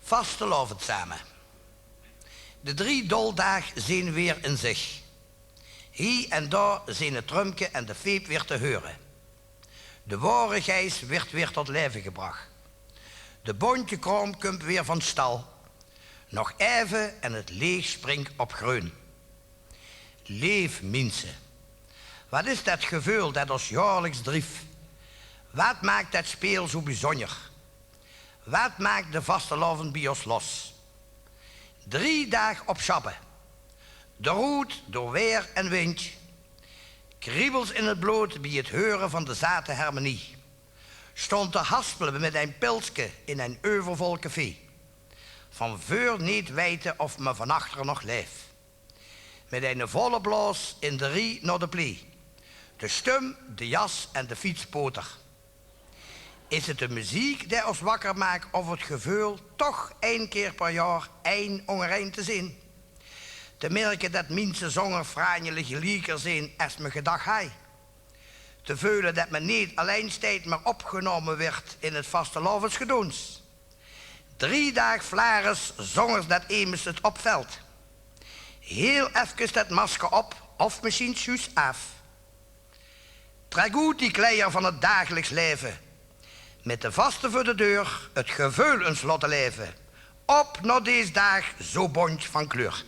Vastelovend samen. De 3 doldagen zijn weer in zich. Hier en daar zijn het trumke en de feep weer te horen. De ware gijs werd weer tot leven gebracht. De bontje kroom komt weer van stal. Nog even en het leeg springt op groen. Leef mensen. Wat is dat gevoel dat ons jaarlijks drief? Wat maakt dat speel zo bijzonder? Wat maakt de vastelovend bij ons los? 3 dagen op schappen. De roet door weer en wind. Kriebels in het bloed bij het horen van de zate harmonie. Stond te haspelen met een pilsje in een overvol café. Van voor niet weten of me van achteren nog leef. Met een volle blaas in de rie naar de plee. De stum, de jas en de fietspoter. Is het de muziek die ons wakker maakt of het gevoel toch 1 keer per jaar 1 ongerein te zien? Te merken dat mensen zonger fraaielijk gelijker zijn als me gedacht hij. Te voelen dat men niet alleen steeds maar opgenomen werd in het vastelovensgedoens. 3 dagen vlares zongers dat immers het opvalt. Heel even dat masker op of misschien juist af. Trek goed die kleier van het dagelijks leven. Met de vaste voor de deur het gevoel een slot te leven. Op naar deze dag zo bont van kleur.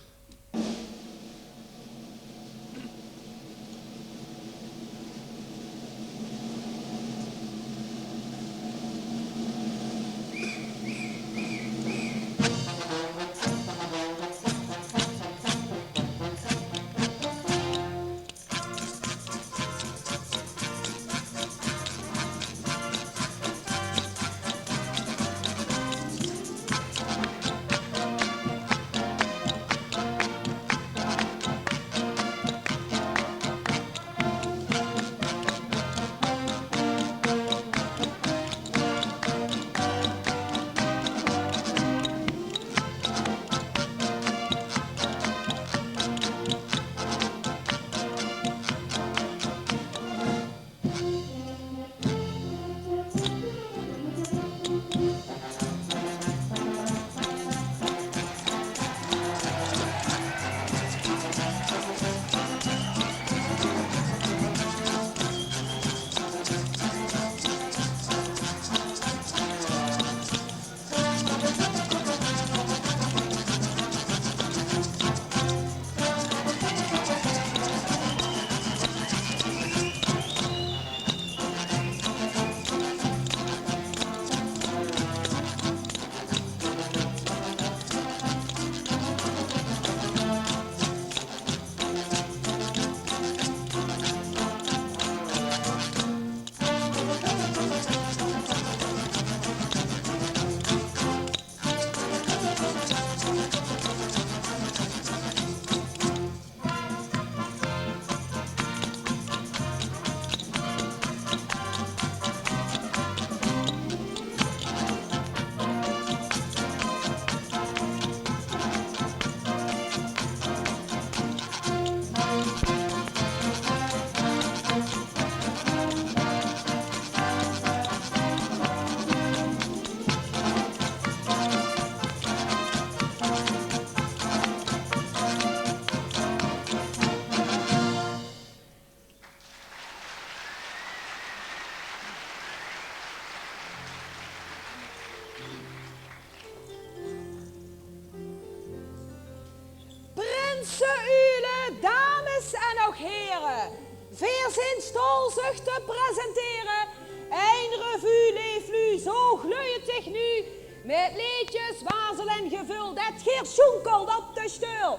Veerzins tolzucht te presenteren. Een revue leeft nu, zo gloeit zich nu. Met liedjes, wazel en gevul, dat geer schoenkelt op de steul.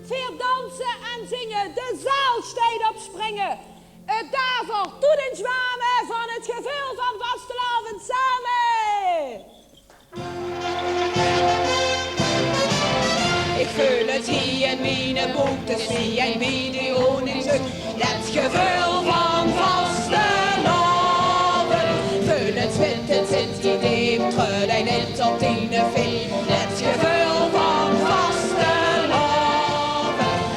Veer dansen en zingen, de zaal stijgt op springen. Het daarvoor toe den zwamen van het gevul van vastelovend samen. Ik voel het hier in mijn boek, dus zie een video in zoek. Dat gevoel van vastelovend. Voel het zwintend sinds die diep, trud en niet op die film. Dat gevoel van vastelovend.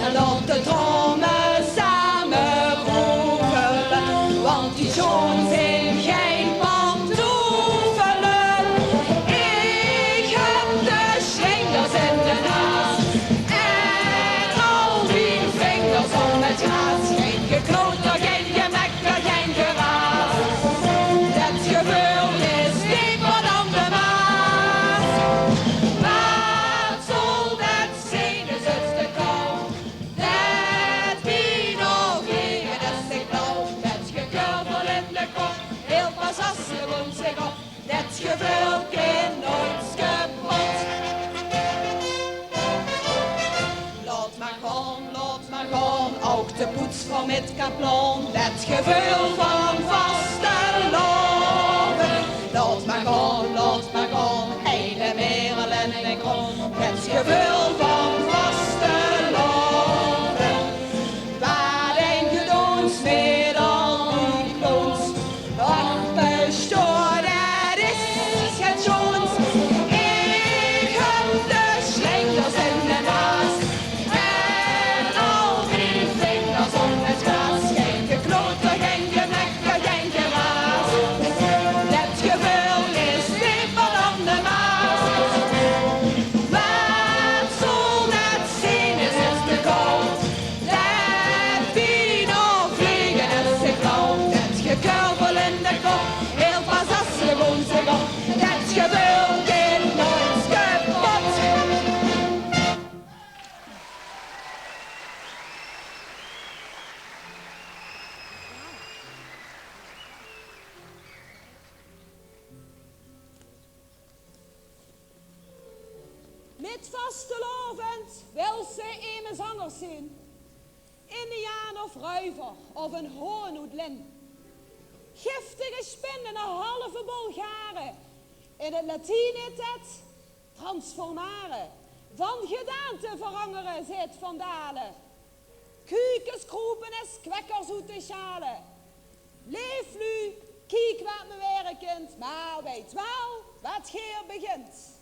En op de trommen samen roepen, want die zoon zijn geen pantoffelen. Ik heb de met kaplon, het gevoel van vaste loven. Laat maar gaan, hele wereld en grond, het gevoel van vaste loven. Waar denk je ons met al die kloons, wat bestaat, dat is het schoons. Ik heb de slingers in de naast en al die vingers om het gras. Geen gekloter, geen genekker, geen geraas. Het gevoel is dieper dan de maas. Wat zon het zien is te koud. Dat vino vliegen is te groot. Het gekurbel in de kop, heel pas als je gewoon zich op. Het gevoel gaat nooit kapot. Met vastelovend wil ze eme zangers zien. Indiaan of ruiver of een hoornoedlin. Giftige spinnen, een halve Bulgaren. In het Latijn is het transformaren. Van gedaante veranderen zit vandalen. Kuikens, kroepen en kwekkers uit de schalen. Leef nu, kijk wat me werkend, maar weet wel wat hier begint.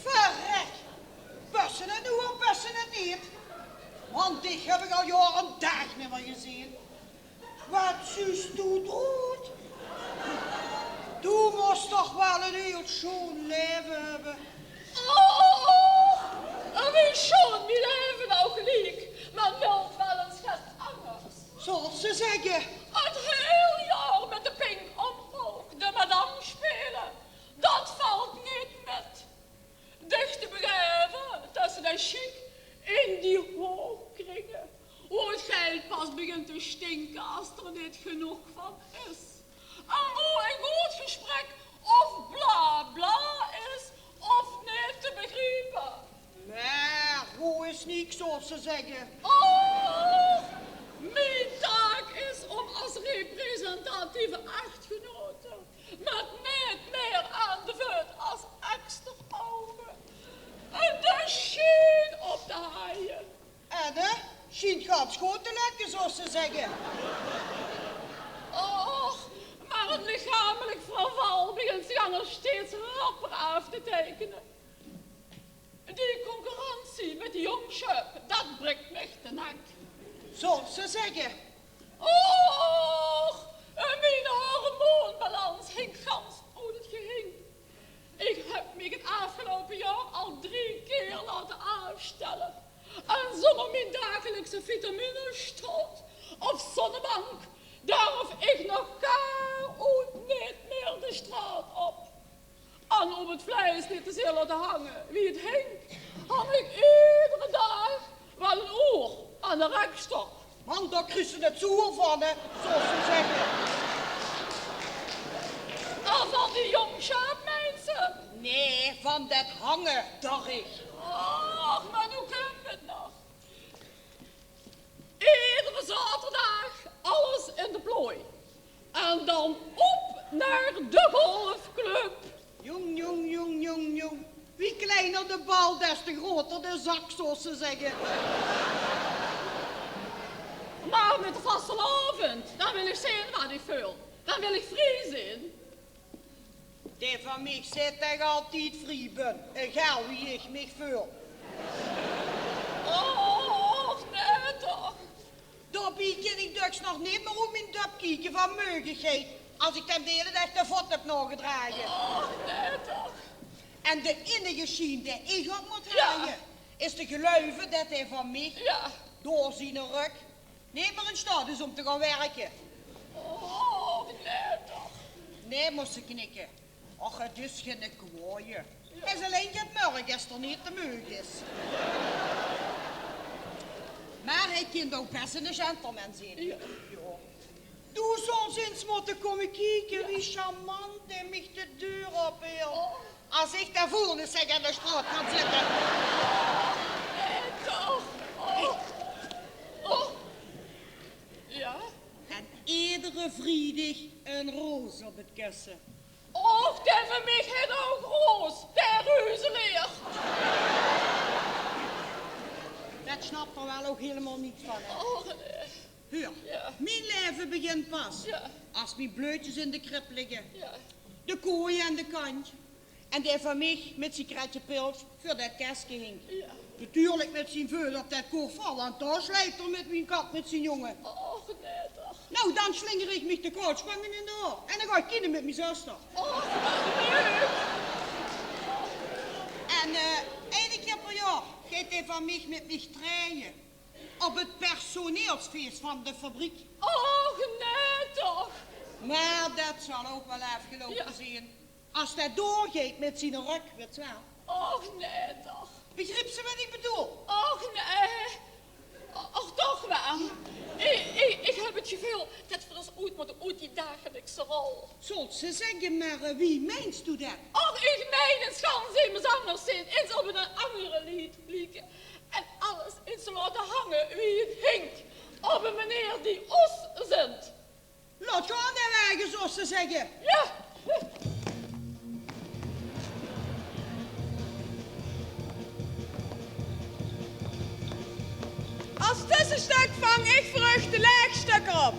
Verrek, passen het nu of passen het niet? Want die heb ik al jaren een dag niet meer gezien. Wat zus doet doet. Du moest toch wel een heel schoon leven hebben. Oh, wie schon wie leven nou gelijk. Men wil wel eens gaat anders. Zoals ze zeggen. Het heel jaar met de pink omhoog, de madame spelen. Dat valt niet met. Dicht te begrijpen tussen de chic in die hoogkringen. Hoe het geld pas begint te stinken als er niet genoeg van is. En hoe een goed gesprek of bla bla is of niet te begrijpen. Maar hoe is niks zoals ze zeggen. Oh, mijn taak is om als representatieve echtgenote met niet meer aan de voet als extra ogen en de sheen op te haaien. En hè, Sint gaat goed te lekker zoals ze zeggen. Och, maar het lichamelijk verval begint zich anders steeds rapper af te tekenen. Die concurrentie met die jongschap, dat breekt me te nek. Zoals ze zeggen. Och, mijn hormoonbalans hing gans hoe het ging. Ik heb me het afgelopen jaar al 3 keer laten afstellen. En zonder mijn dagelijkse vitaminestoot of zonnebank durf ik nog uit niet meer de straat op. En om het vlees niet te zullen te hangen wie het hing, had ik iedere dag wel een oor aan de rekstok. Want daar kruisen het zoer van, hè, zoals ze zeggen. En van die jongschap mensen. Nee, van dat hangen, dacht ik. Och, maar hoe kan het nog? Iedere zaterdag alles in de plooi. En dan op naar de golfclub. Jong. Wie kleiner de bal, des te groter de zak, zoals ze zeggen. Maar met de vastelavond, dan wil ik zien wat ik vul. Dan wil ik vriezen. Die van mij zit toch altijd vrij ben. Egal wie ik mij voel. Och, nee toch. Daarbij kan ik dus nog niet meer op mijn dop kijken van meugigheid. Als ik ten dele dag de voet heb nog gedragen. Och, nee toch. En de enige schien die ik op moet Ja. haaien, is de geluiven dat hij van mij Ja. door zijn rug niet meer in staat is om te gaan werken. Oh, nee toch. Nee, moest ze knikken. Och, het is geen kwaaie. Het is alleen dat morgen als er niet te meug is. Maar hij kan ook best een gentleman zijn. Ja. Doe soms eens moeten komen kijken wie charmant hij mij de deur opheelt. Als ik daar voelde zich aan de straat gaan zitten. Nee toch. Oh. Oh. Ja. En iedere vrijdag een roos op het kussen. Och, der voor mij het ook roos. Der reuzeleer. Dat snapt er wel ook helemaal niet van. Hè? Oh, nee. Huur, Ja. mijn leven begint pas. Ja. Als mijn bleutjes in de krib liggen. Ja. De kooi aan de kant. En die van mij met zijn kratje pils voor dat kastje hing. Ja. Natuurlijk met zijn veur dat dat koor valt. Want daar slijpt er met mijn kat met zijn jongen. Och, nee toch. Nou, dan slinger ik me de koudspangen in de oor. En dan ga ik kinderen met mijn zuster. Och, wat leuk. En één keer per jaar gaat hij van mij met mij trainen. Op het personeelsfeest van de fabriek. Och, nee toch. Maar dat zal ook wel afgelopen Ja. zijn. Als dat doorgeeft met zijn ruk, weet je wel. Och, nee toch. Begrip ze wat ik bedoel? Och, nee. Och, toch wel. Ik heb het gevoel dat we ons ooit moeten uit die dagelijkse rol. Zult ze zeggen, maar wie meenst u dat? Och, ik meen een schans in mijn zangers zin. Eens op een andere lied lieken. En alles in ze laten hangen wie het hinkt. Op een meneer die ons zendt. Laat gaan de wagen, zoals ze zeggen. Ja. Als tussenstuk vang ik vrucht de leegstuk op.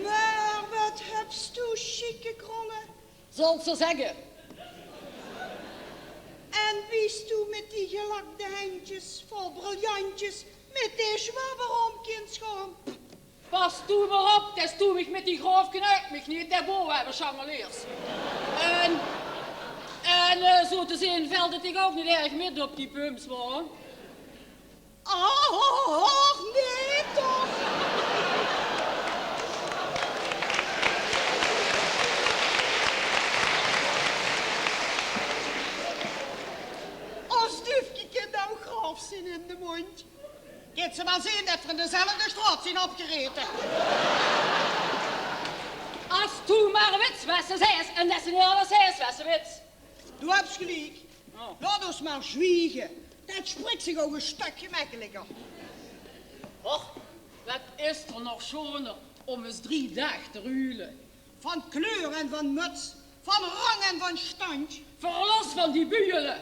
Maar wat hebst u chique kronnen? Zult ze zeggen. En wiest u met die gelakte handjes vol briljantjes, met die schwabberomkindscham? Pas toe maar op, dat toen ik met die groofken uit mich niet daarboven hebben changeleers. En zo te zien veld het ik ook niet erg midden op die pumps, man. Oh, nee toch? Als dufje kan nou graaf zijn in de mond. Gaat ze maar zien dat we in dezelfde straat zijn opgereten. Als toe maar wits was ze zes en dat ze niet alles is was ze wits. Du hebt gelijk. Oh. Laat ons maar zwiegen. Dat spreekt zich ook een stuk gemakkelijker. Och, wat is er nog schoner om eens 3 dagen te ruilen. Van kleur en van muts, van rang en van stand. Verlos van die buren.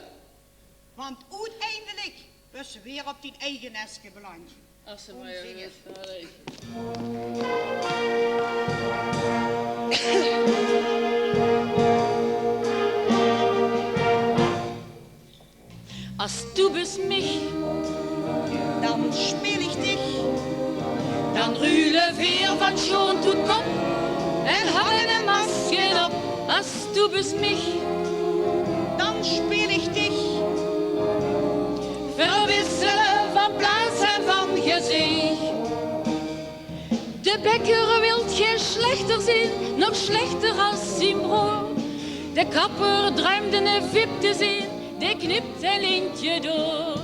Want uiteindelijk was ze weer op die eigen nestje beland. Als ze Kom maar zingen. wist, allee. veer van schoon tot kop en hangen een masker op als du bist mich. Dan speel ik dich. Verwisselen van plaats en van gezicht. De bekker wil geen slechter zien, nog slechter als zijn broer. De kapper druimde een vip te zien, die knipt een lintje door.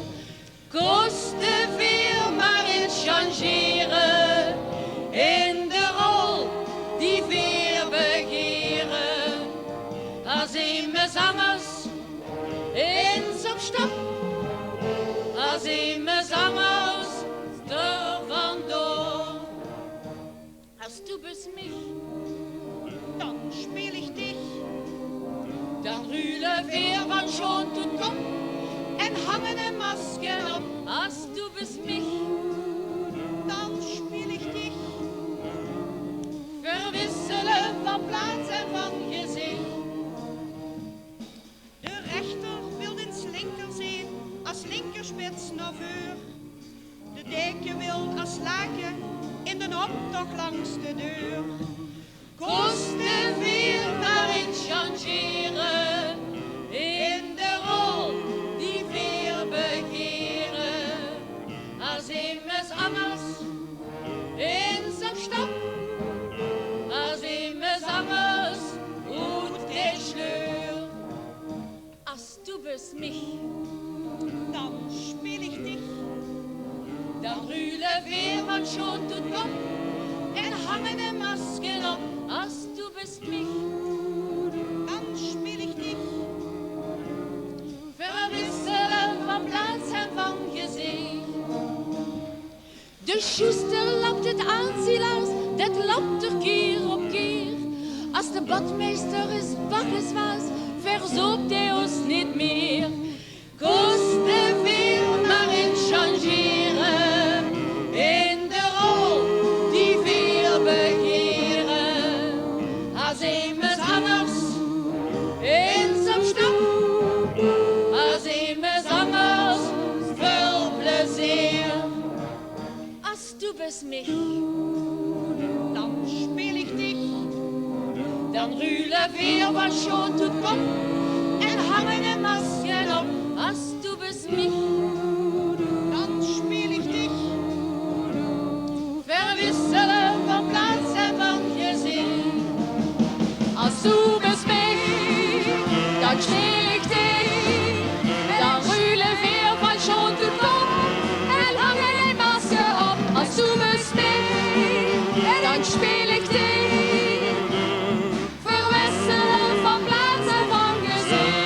Kost de veel maar in changeren, in de rol die veel begeren. Als een me zangers eens op stap, als een me zangers er vandoor. Als du bist mich, Dan speel ik dich. dan ruilen weer van schoon tot kop en hangen een masker op. Als du bist mich, Dan speel ik dich. verwisselen van plaats en van gezicht. De rechter wil den slinker zien als linkerspits naar voor. De deken wil als laken in de optocht langs de deur. Kost de veel maar in changeren, in de rol die veel begeren. Als een mes anders eens op stap, als een mes anders uit de sleur. Als du bist mich, Dan speel ik dich. dan ruilen weer van schoon tot kop en hangen een masker op. Als du bist mich, Dan speel ik dich. verwisselen van plaats en van gezicht. De schuster lapt het aan, Silas, dat lapt er keer op keer. Als de badmeester eens bakkes was, verzoopt hij ons niet meer. Kost te veel maar in changeren, in de rol die veel begeren. Als een mes anders eens op stap, als een mes anders veel plezier. Als du bist mich, Dan speel ik dich. dan ruilen weer van schoon tot kop en hangen een masker op. Als du bist mich, Dan speel ik dich. verwisselen van plaats en van gezicht. Als du bist mich, dan speel ik dich. Dan ruilen weer van schoon tot kop en hangen een masker op. Als du bist mich, dan speel ik dich. Verwisselen van plaats en van gezicht.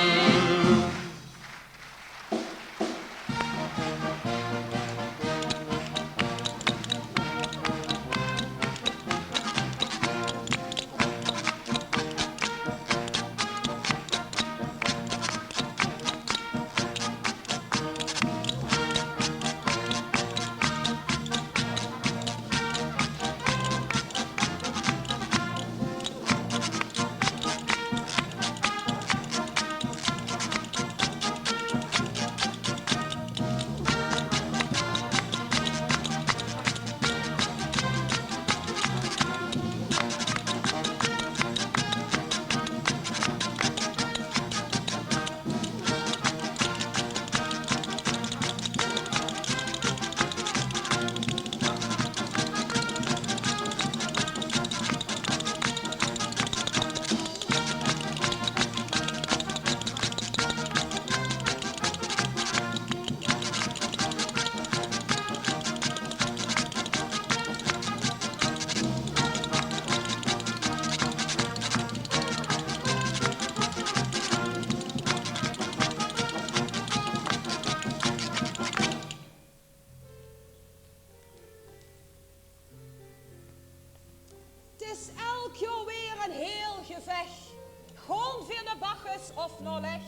Gewoon vinden Bacchus of nog leg.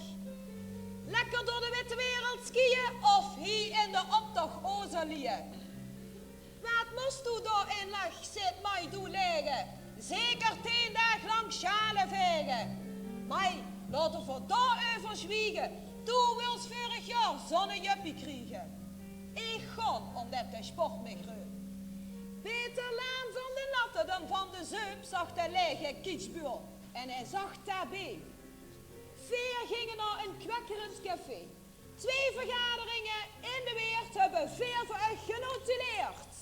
Lekker door de witte wereld skiën of hier in de optocht ozeliën. Wat moest u daar in leg, zit mij doen liggen? Zeker 10 dagen lang schalen vegen. Mij, laten we daarover zwiegen. Toen wils vorig jaar zonnejuppie kriegen. Ik ga omdat de sport me groeit. Peter Laan van achteren van de zuip zag hij liggen kietsbuur. En hij zag daarbij. 4 gingen naar een kwekkerendscafé. 2 vergaderingen in de weert hebben 4 voor u genotuleerd.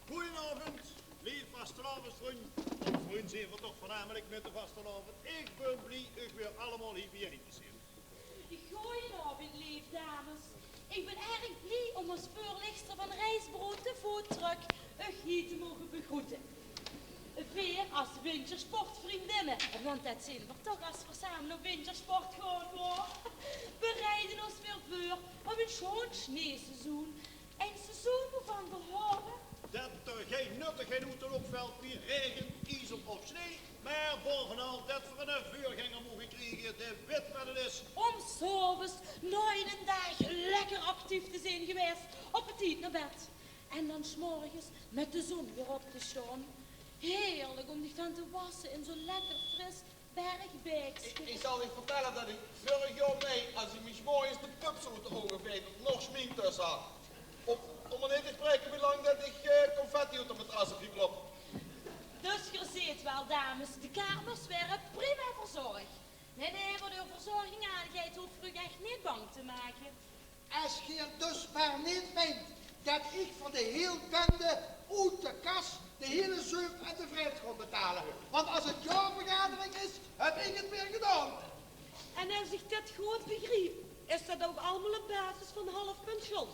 Goedenavond, lieve vastelavondvriend. Of vriend zijn we toch voornamelijk met de vastelavond. Ik ben blij u weer allemaal hier bijeen te zien. Goedenavond, lief dames. Ik ben erg blij om als voorlichter van Reisbrood de voetdruk hier te mogen begroeten. Weer als wintersportvriendinnen, want dat zijn we toch als we samen op wintersport gaan hoor. We rijden ons weer voor op een schoon sneeuwseizoen. Een seizoen waarvan we horen Dat er geen nuttige auto opvalt, wie regen, ijs of sneeuw. Maar bovenal dat we een vuurganger mogen krijgen, de wit wat het is. om s'avonds na een dag lekker actief te zijn geweest op het tijd naar bed. En dan 's morgens met de zon weer op te staan. Heerlijk om die van te wassen in zo'n lekker fris bergbeekje. Ik zal je vertellen dat ik vorig jaar mee, als ik me morgens de pupsoeten ongeveer nog smink tussen had. Om er niet te spreken hoe lang dat ik confetti uit op het as heb geklopt. Dus je ziet wel, dames, de kamers werden prima verzorgd. Nee, voor de verzorging aangeeft hoef je echt niet bang te maken. Als je dus maar niet meent dat ik voor de heel bende uit de kas de hele zeuf en de vreemd ga betalen. Want als het jaarvergadering is, heb ik het weer gedaan. En als ik dit goed begreep, is dat ook allemaal op basis van half pensioen.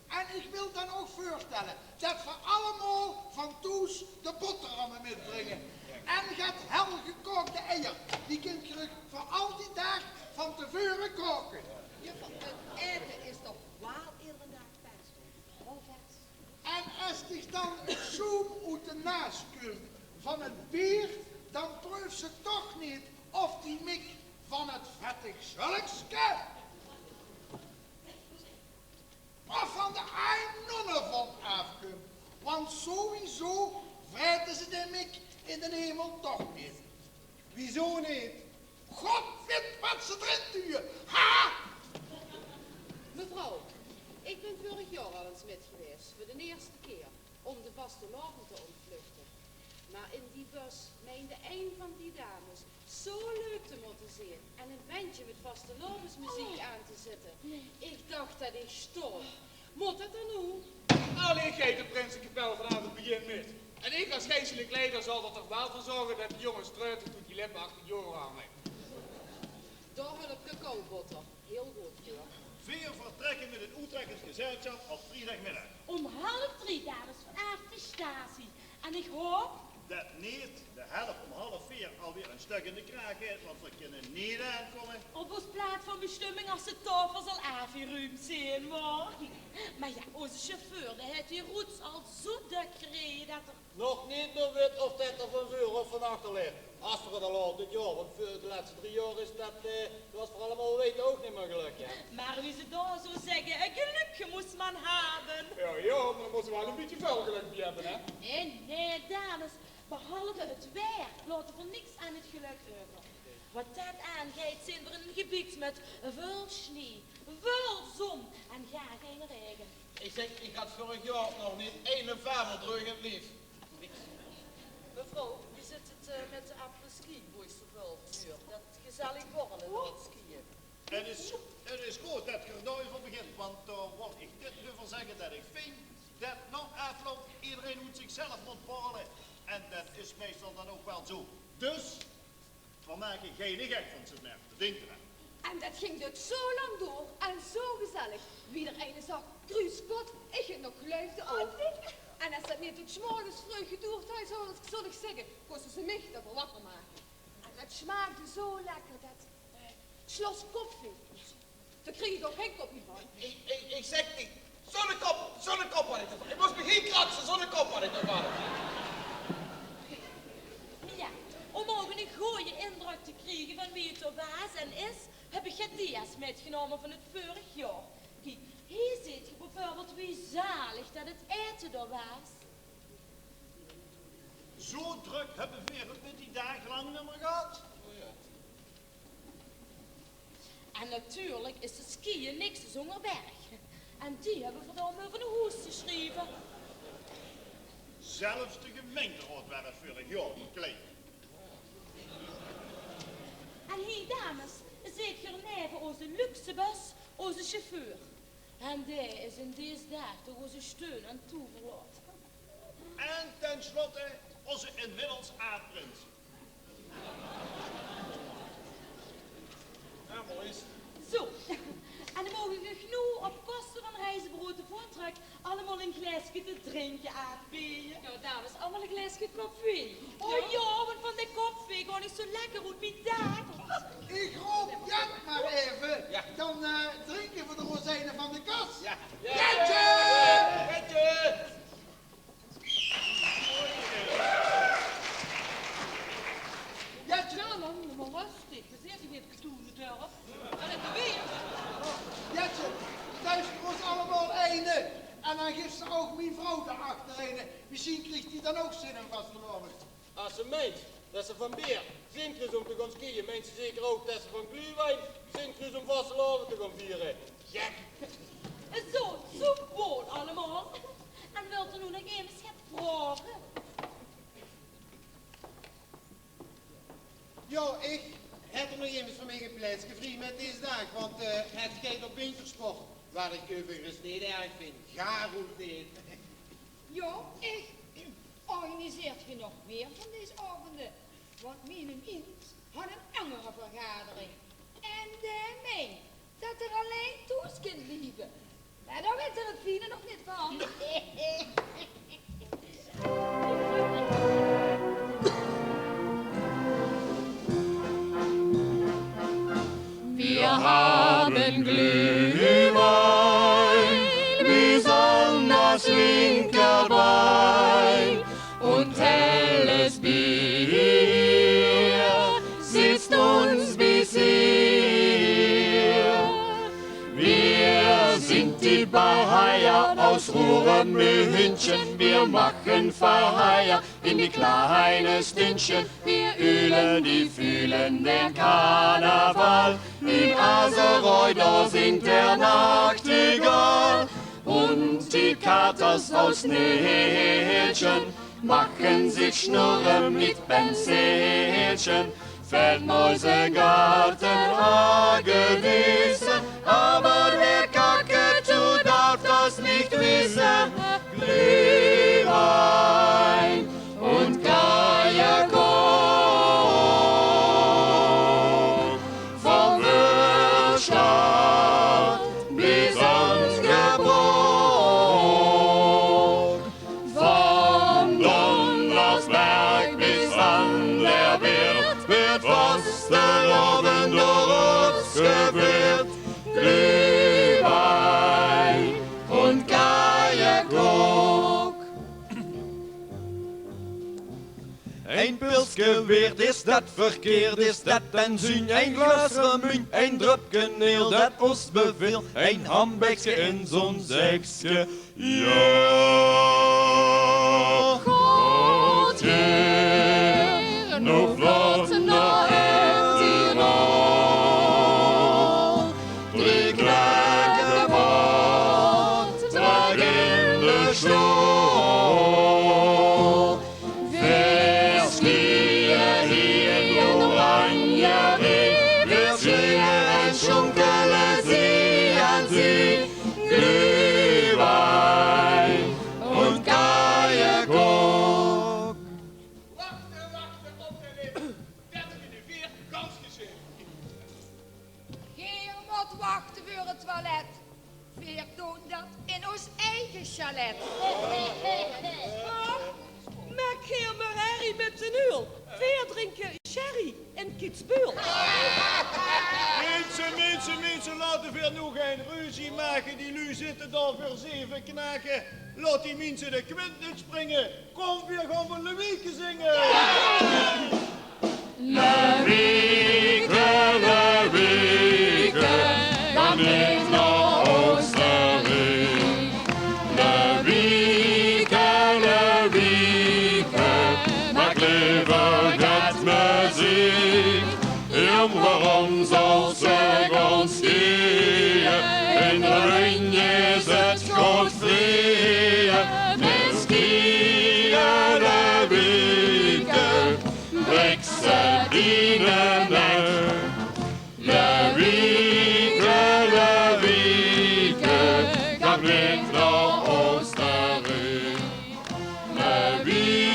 En ik wil dan ook voorstellen dat we allemaal van Toes de boterhammen metbrengen. En gaat hel gekookte eier. Die kunt je voor al die dag van tevoren koken. Juffrouw, het eten is toch wel iedere dag best. Gewoon vet. En als zich dan het zoem uit de naast komt van het bier, dan proef ze toch niet of die mik van het vettig zulkske of van de einonnen afkomt. Want sowieso vreten ze de mik in de hemel toch niet. Wieso niet? God weet wat ze erin duwen. Ha! Mevrouw, ik ben vorig jaar al een smid geweest, voor de eerste keer, om de vastelavond te ontvluchten. Maar in die bus meende een van die dames zo leuk te moeten zijn en een bandje met vastelavondsmuziek aan te zetten. Ik dacht dat ik stond. Moet het dan nu? Alleen geeft de Prinsenkapel vanavond begin met. En ik als geestelijk leider zal er toch wel voor zorgen dat de jongens treuten toen die lippen achter de oren hangen. Daar wil ik cacaobotter. Heel goed, hoor. 4 vertrekken met het Utrechtse gezelschap op vrijdagmiddag. Om 2:30, dames, vanaf de statie. En ik hoop Dat niet de helft om 3:30 alweer een stuk in de kraak is, want we kunnen niet aankomen. op ons plaats van bestemming als de tafel zal afgeruimd zijn, hoor. Maar ja, onze chauffeur, die heeft die roets al zo dik gereden dat er... Nog niet door weet of dat er van voor of van achter ligt. Als we het al al dit jaar, want voor de laatste 3 jaar is dat, zoals we allemaal weten, ook niet meer gelukt. Ja, Maar wie ze daar zo zeggen, een gelukje moest man hebben. ja, maar dan moeten we wel een beetje veel geluk bij hebben, hè? Nee, dames, behalve het weer laten we niks aan het geluk over. Wat dat aangeeft zijn we in een gebied met veel sneeuw, veel zon en geen regen. Ik zeg, ik had vorig jaar nog niet 1 vader terug in het lief. Mevrouw, wie zit het met de apres-ski, boys zoveel uur? Dat gezellig borrelen door het skiën. Het is goed dat je er nou even begint, want word ik dit durven zeggen dat ik vind dat na afloop iedereen moet zichzelf ontborrelen. En dat is meestal dan ook wel zo. Dus, we maken geen gek van z'n nerven, dat denkt er aan. En dat ging dus zo lang door en zo gezellig. Wie er ene zag, kruispot, ik het nog geluifde ook. En als dat niet tot 's morgens vroeg geduurd had, zou ik zeggen, kosten ze mij ervoor wakker maken. En dat smaakte zo lekker dat Glas koffie. Daar kreeg ik ook geen koffie van. Ik zeg niet. Zonnekop had ik ervan. Ik moest me geen kratsen, zonnekop had ik ervan. Ja, om ook een goede indruk te krijgen van wie het er was en is, heb ik het dia's metgenomen van het vorig jaar. Kijk, hier ziet je bijvoorbeeld wie zalig dat het eten er was. Zo druk hebben we weer die dagen lang niet meer gehad. En natuurlijk is de skiën niks zonder berg. En die hebben verdomme over een hoest geschreven. Zelfs de gemeenteraad werd vorig jaar gekleed. En hier, dames, zit je neven onze luxe bus, onze chauffeur. En die is in deze dagen door onze steun en toeverlaat. En tenslotte onze inmiddels aardprins. Ja, mooi is. Zo, en dan mogen we genoeg op kosten van reizenbrood de voortrek allemaal een glaasje te drinken aanbieden. Ja, dames, allemaal een glaasje koffie. Oh ja, want van de koffie gewoon niet zo lekker uit mijn dag. Ik roep Jan maar even, dan drinken we de rozijnen van de kas. Ja. Jantje! Jantje! Ja, man, maar rustig. We zitten niet gestoelde dorp. En het weer. Jantje, thuis ons allemaal ene. En dan geeft ze ook mijn vrouw de achterene. Misschien krijgt die dan ook zin in vastgenomen. Als ze meent dat ze van beer zinkers om te gaan skiën, meent ze zeker ook dat ze van gluwijn zinkers om vastelavond te gaan vieren. Ja. Zo, gewoon allemaal. En wilt u nu nog even schat vragen? Ja, ik heb er nog even van mijn plaatsje vrij met deze dag. Want het gaat op wintersport. Waar ik overigens niet erg vind. Ga goed niet. Ja, ik organiseert je nog meer van deze avonden. Want mijn kind had een andere vergadering. En daarmee dat er alleen toeskind lieven. Maar daar weet er het fine nog niet van. Wir haben Glühwein, besonders Linkerbei und helles Bier sitzt uns bis hier. Wir sind die Bahaier aus Ruhrmünchen, wir machen Verheier in die kleine Stündchen. Wir ühlen die fühlen den Karneval, in Asereu da singt der Nachtigall. Und die Katers aus Nählchen machen sich Schnurren mit Benzelchen. Feldmäusegarten, Hagedüsen, aber der Kakadu darf das nicht wissen. Glühwein und Kajako, vom Würstadt bis ans Gebrock, vom Donnersberg bis an der Wirt, wird Fastelavond durchgeführt. Glühwein und Kajako. Een pilsje weert is dat verkeerd, is dat benzuin, een glas remuun, een drupje neel, dat ons beveelt, een hambeksje in zo'n zeksje. Ja, God heer, nog vlot naar Erdino, drie kleine wat, trag in de stoel. Glühwein und Kajako. Wachten op de lift. 30 in de 4, kans gezien. Geen moet wachten voor het toilet. Veer doen dat in ons eigen chalet. Maak geen maar herrie met de nul. Weer drinken sherry en kietsbuul. In Mensen, laten we nu geen ruzie maken. Die lui zitten daar voor 7 knaken. Laat die mensen de kwint niet springen. Kom, we gaan een Lewieke zingen. Lewieke, dan niet naar Oosterwijk. Lewieke, maak liever het muziek. Jong, waarom zal ze ons skiën? In de ring is het groot vrieën. Met skiën de wieken, breek ze dienen uit. Lewieke, gaat niet naar Oosterwijk. Lewieke,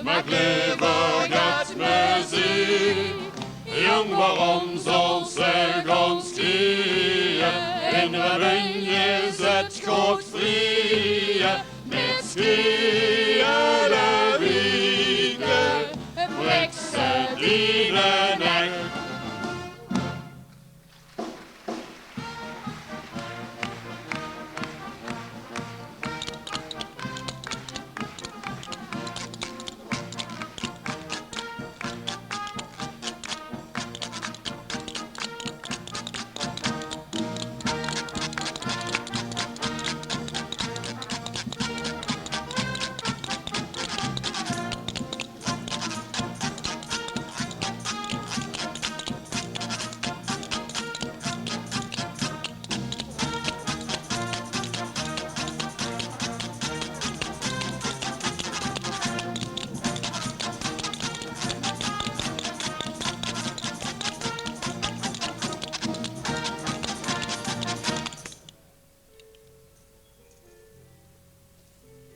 maak liever het muziek. Jong, waarom zal ze gaan skiën? In de ring is het groot vrieën. Met skiën de wieken, breek ze dienen uit.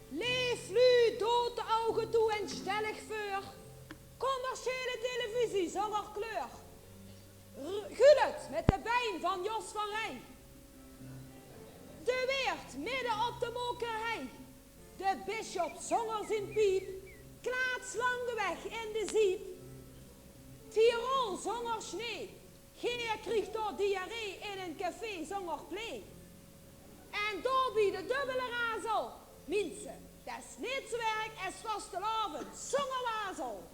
Leef nu dood de ogen toe en stellig voor. Commerciële televisie zonder kleur. Gullet met de bijn van Jos van Rij. De Weert midden op de mokerij. De bisschop zonder zijn piep. Klaats lang de weg in de ziep. Tirol zonder snee. Geer kriegt door diarree in een café zonder play. En Dobby de dubbele razel. Mensen, dat is niet zo werk als vastelavond zonder wazel.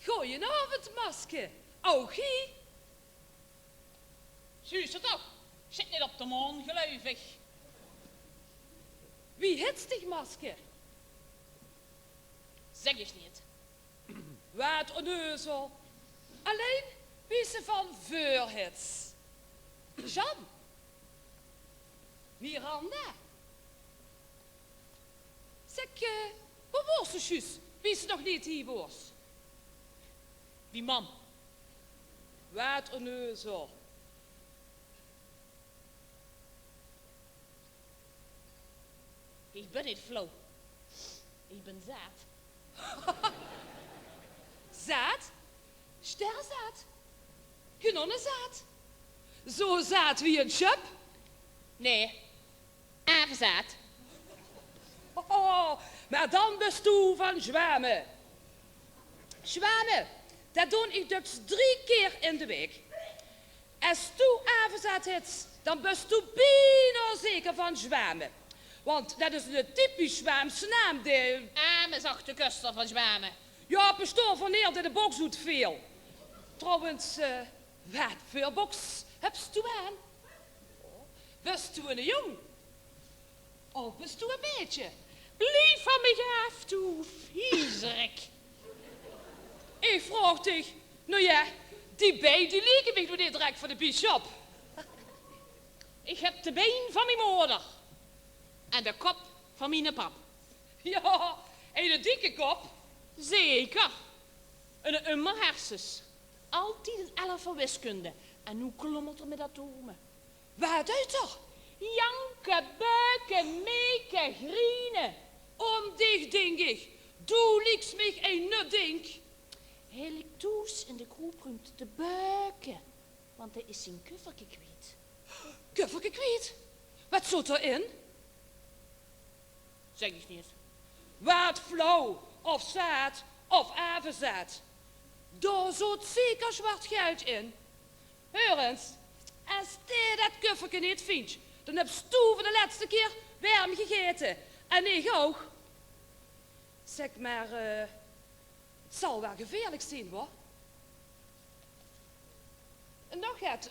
Goedenavond, maske. Ogie. Zuster toch, zit niet op de maan, geluivig. Wie hitst dich, maske? Zeg eens niet. Wat onneuzel. Alleen wie ze van voor hits. Jan. Miranda. Zeg, hoe was het juist? Wie ze nog niet hier was? Wie man? Wat onneuzel. Ik ben niet flauw. Ik ben zaad. Zaad? Sterrenzaad? Genonnenzaad? Zo zaad wie een chub? Nee, apenzaad. Oh, maar dan best toe van zwemmen. Zwemmen, dat doe ik dus 3 keer in de week. Als toe avondzaad hebt, dan best toe bijna zeker van zwemmen. Want dat is een typisch Zwaamse naam. Amen, zegt de kuster van Zwamen. Ja, pastoor van Eert in de box doet veel. Trouwens, wat voor box heb je aan? Was toen een jong? Of was toen een beetje? Blijf van me af toe, viezerik. Ik vroeg dich, nou ja, die been die liegen me door dit direct van de bisschop. Ik heb de been van mijn moeder. En de kop van mijn pap. Ja, en een dikke kop. Zeker. En een hersens. Altijd een 11 voor wiskunde. En hoe klommelt er met dat atomen? Wat uit er? Janken, buiken, meken, grienen. Ondicht, denk ik. Doe niks mich een nut ding. Heel ik toes in de kroepruimte te buiken. Want er is zijn kufferke kwijt. Kufferke kwijt? Wat zit erin? Zeg ik niet. Wat flauw, of zaad, of avenzaad. Daar zit zeker zwart geld in. Hoor eens, als je dat kufferke niet vindt, dan heb je voor de laatste keer warm gegeten. En ik ook. Zeg maar, het zal wel gevaarlijk zijn, hoor. En nog het,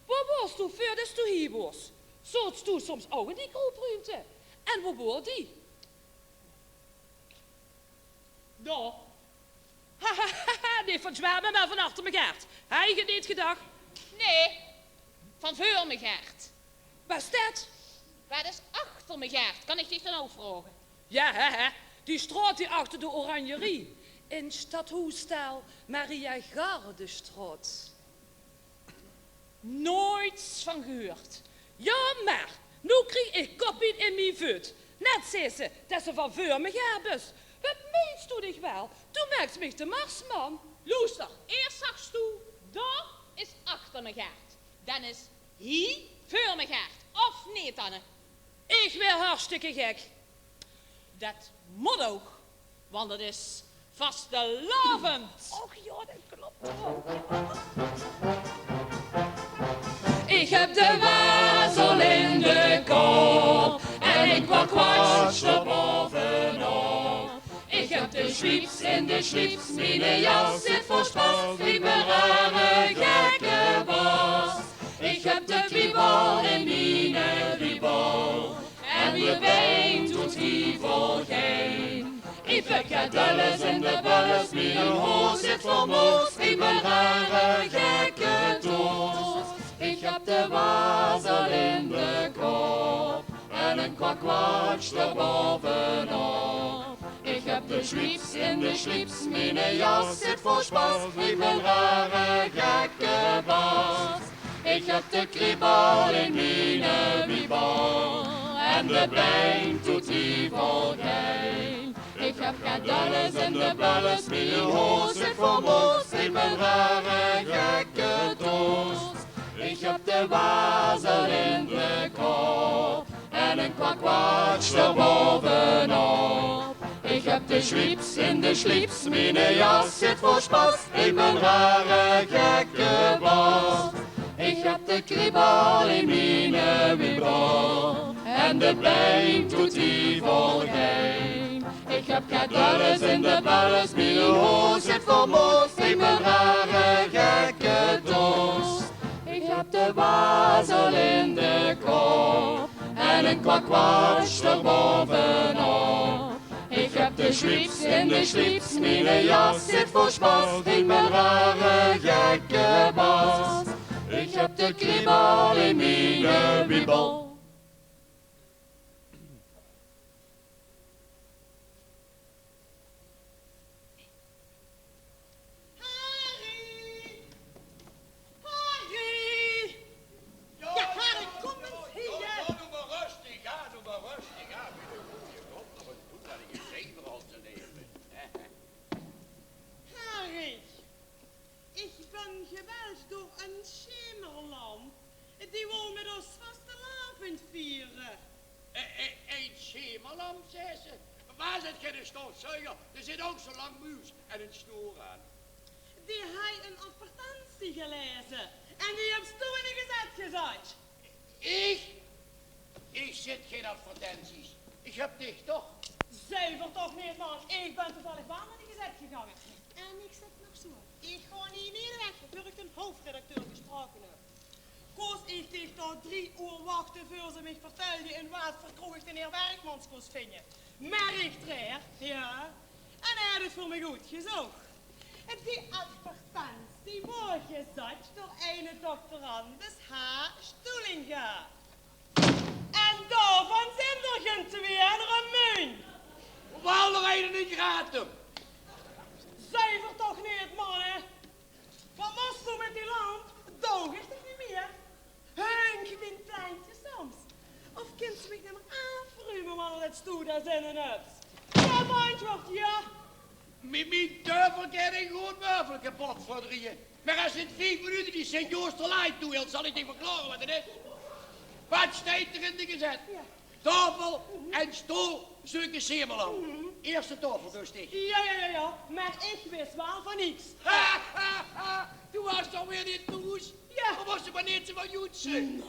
waar was toen voordat je hier was? Zo stoel soms ook in die kroopruimte. En waar was die? Daar. Hahaha, niet van Zwamen, maar van achter mijn gaard. Hij je niet gedacht? Nee, van voor mijn gaard. Waar is dat? Wat is achter mijn gaard? Kan ik dich dan ook vragen? Ja, hè? Die straat die achter de oranjerie. In Stadhoesstaal Maria Gardestraat. Nooit van gehoord. Ja, maar, nu krijg ik kopie in mijn voet. Net zei ze dat ze van voor me gaar is. Wat meenst u dich wel? Toen maakt ze mich de marsman. Luister, eerst zag toe, daar is achter mijn gaard. Dan is hier voor mijn gaard. Of niet, Anne? Ik ben hartstikke gek. Dat moet ook, want het is vastelavond. Och ja, dat klopt ook. Ik heb de wazel in de kop en ik word kwats erbovenop. Ik heb de slips in de slips, mijn jas zit vol spas, ik ben rare gekke bos. Ik heb de kriebel in mijn kriebel en de been doet kriebel geen. Ik heb dulles in de bulles, mijn hoofd zit vol moes, ik ben rare gekke toos. Ik heb de wazel in de kop en een kwakwatsch erbovenop. Ik heb de slips in de slips, mijn jas zit vol spas, ik ben rare gekke bas. Ik heb de kriebel in mijn wiebel en de been doet kriebel geen. Ik heb kadelles in de bulles, mijn hoofd zit vol moes, ik ben rare gekke doos. Ik heb de wazel in de kop en een kwakwatsch erbovenop. Ik heb de slips in de slips, mijn jas zit vol spas, ik ben rare gekke bas. Ik heb de kriebel in mijn wiebel en de been doet kriebel geen. Ik heb kadelles in de bulles, mijn hoofd zit vol moes, ik ben rare gekke doos. Ik heb de wazel in de kop en een kwakwatsch erbovenop. Ik heb de slips in de slips, mijn jas zit vol spas, ik ben rare gekke bas. Ik heb de kriebel in mijn wiebel. Die wil met ons vastelavond vieren. Een schemerlam, zei ze. Waar zit geen stofzuiger? Er zit ook zo lang muus en een snoer aan. Die hij een advertentie gelezen. En die heeft toen in de gezet gezet. Ik? Ik zit geen advertenties. Ik heb dicht toch? Zuiver toch niet, man. Ik ben toevallig wel naar die gezet gegaan. En ik zit nog zo. Ik ga niet meer weg, voor ik een hoofdredacteur gesproken heb. Koos ik tegen tot 3 uur wachten voor ze mij vertelde in wat verkroeg ik de heer Werkmans koos vinden. Maar ik treer, ja. En hij had het voor me goed gezocht. En die advertentie wordt gezet door een doctorandus H. Stoelinga. En daarvan zijn er geen 200 miljoen. Wel nog een niet gratis. Zuiver toch niet, mannen. Wat moest u met die lamp? Doog is het niet meer. Hun gewint kleintje soms. Of kunt ze mij dan maar aanvruimen wanneer het stoel daar zijn en ups. Ja, antwoord, ja. Met mijn duivel kan ik goed muivel kapot verdrieën. Maar als in 5 minuten die Sint-Joosterlijn toehield, zal ik je verklaren wat het is. Wat staat er in de gezet? Ja. Tafel en stoel, zulke semelan. Eerste tafel dus dicht. Ja. Maar ik wist wel van niets. Toen was toch weer niet toes? Ja. Dan was ze maar niet zo van joetsen.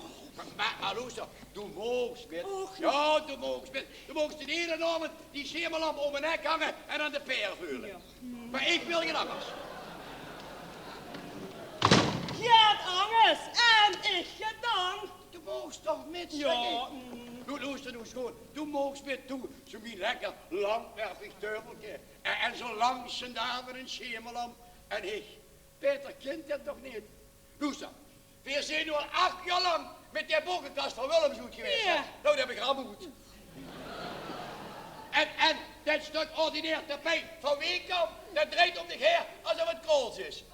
Maar luister, doe moogs met. Och, Ja, doe moogs met. Dan mogen ze de hele avond die semelamp om mijn nek hangen en aan de peer veulen. Ja. Maar ik wil geen anders. Ja, anders. En ik gedaan. Doe moogs toch met, Ja. Doe luister nou schoon. Doe moogs met toe. Zo mijn lekker langwerpig teufeltje. En zo lang zijn dagen een semelamp. En ik. Peter kent dat toch niet? Luister. We zijn nu al 8 jaar lang met die boekenkast van Willemshoed geweest. Ja. Hè? Nou, dat heb ik rammoed. En dat stuk ordinair tapijt van Weekamp, dat draait om de heer alsof het kools is.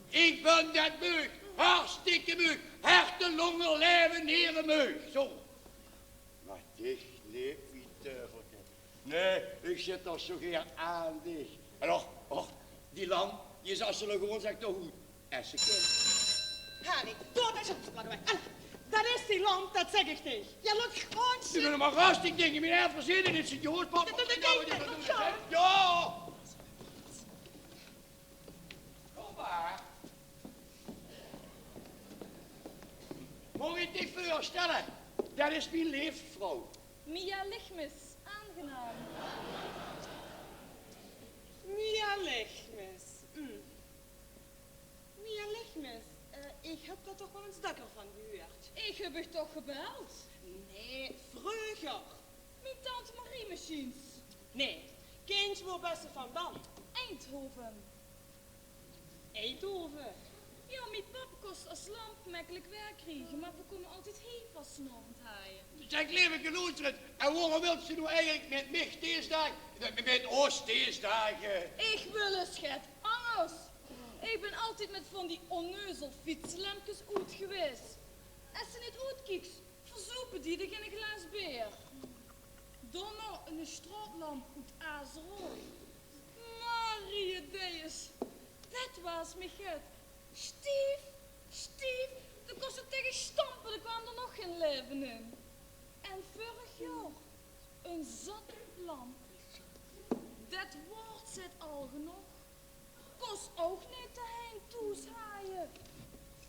Ik ben dat meug, hartstikke meug, herten, longen, leven, heren meug. Zo. Maar dicht leeft wie teufeltje. Nee, ik zit er zo geer aan dicht. En och, die lamp, die is als ze gewoon zegt te goed. En ze kent. Harry, doe dat eens op, dat is die lamp, dat zeg ik tegen. Ja, look gewoon. Je bent maar rustig, denk je, mijn erf verzinnen, dit zit je hoorspot. Ja! Kom maar. Mag ik dit voorstellen? Dat is mijn leefvrouw. Mia Lichtmis, aangenaam. Mia Lichtmis. Mia Lichtmis, ik heb daar toch wel eens dakker van gehoord. Ik heb u toch gebeld? Nee, vroeger. Mijn tante Marie machines. Nee, kind waar beste van dan. Eindhoven. Eindhoven. Ja, mijn pap kost als lamp makkelijk werk krijgen, maar we komen altijd heel van snorrend haaien. Zeg, lieve geloesterd, en waarom wilt ze nu eigenlijk met mij teensdag? Met ons teensdagen? Ik wil een schat anders. Ik ben altijd met van die onneuzel fietslampjes uit geweest. Als ze niet uitkijkt, verzopen die er geen glas beer. Dan nog een straatlamp uit azerooi. Marie Deus, dat was mijn gut. Stief, de kost het tegen stampen, er kwam er nog geen leven in. En vorig jaar, een zatlamp. Dat woord zit al genoeg. Kost ook niet te heen toeshaaien.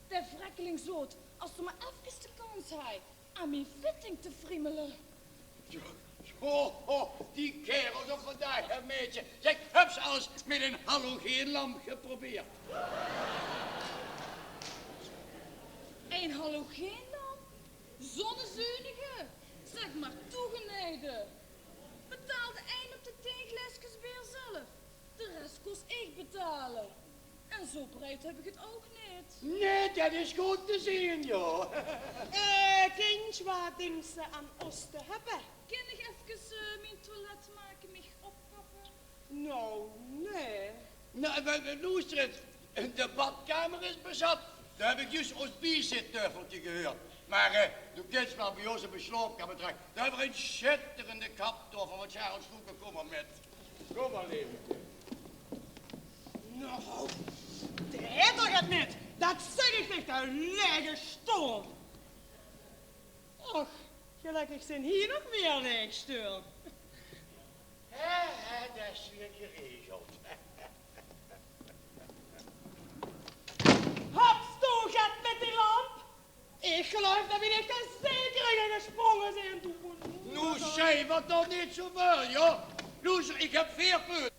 De vrekkeling zoot, als ze maar even de kans hij aan mijn fitting te friemelen. Die kerels op vandaag, hè, meisje. Zeg, heb ze alles met een halogeenlamp geprobeerd? Een halogeenlamp? Zonnezuinige? Zeg maar toegeneden. Betaal de een op de 10 glaasjes weer zelf. De rest kost ik betalen. En zo breed heb ik het ook niet. Nee, dat is goed te zien, joh. Kindje, wat denkt ze aan ons te hebben? Kan ik even mijn toilet maken, mij opkappen? Nou, nee. Nou, luister eens. De badkamer is bezat. Daar heb ik juist ons bierzitturfeltje gehoord. Maar de kids maar bij ons op een sloopkamer terug. Daar hebben we een schitterende kaptof van wat Charles Vroeger komen met. Kom maar, leven. Nou, de heter het niet. Dat zeg ik niet, de lege stoel. Och, gelukkig zijn hier nog meer leegstoel. Dat is weer geregeld. Hopstoel gaat met die lamp. Ik geloof dat we niet ten zekere gesprongen zijn. chauffeur, joh. Loser, ik heb 4 punten.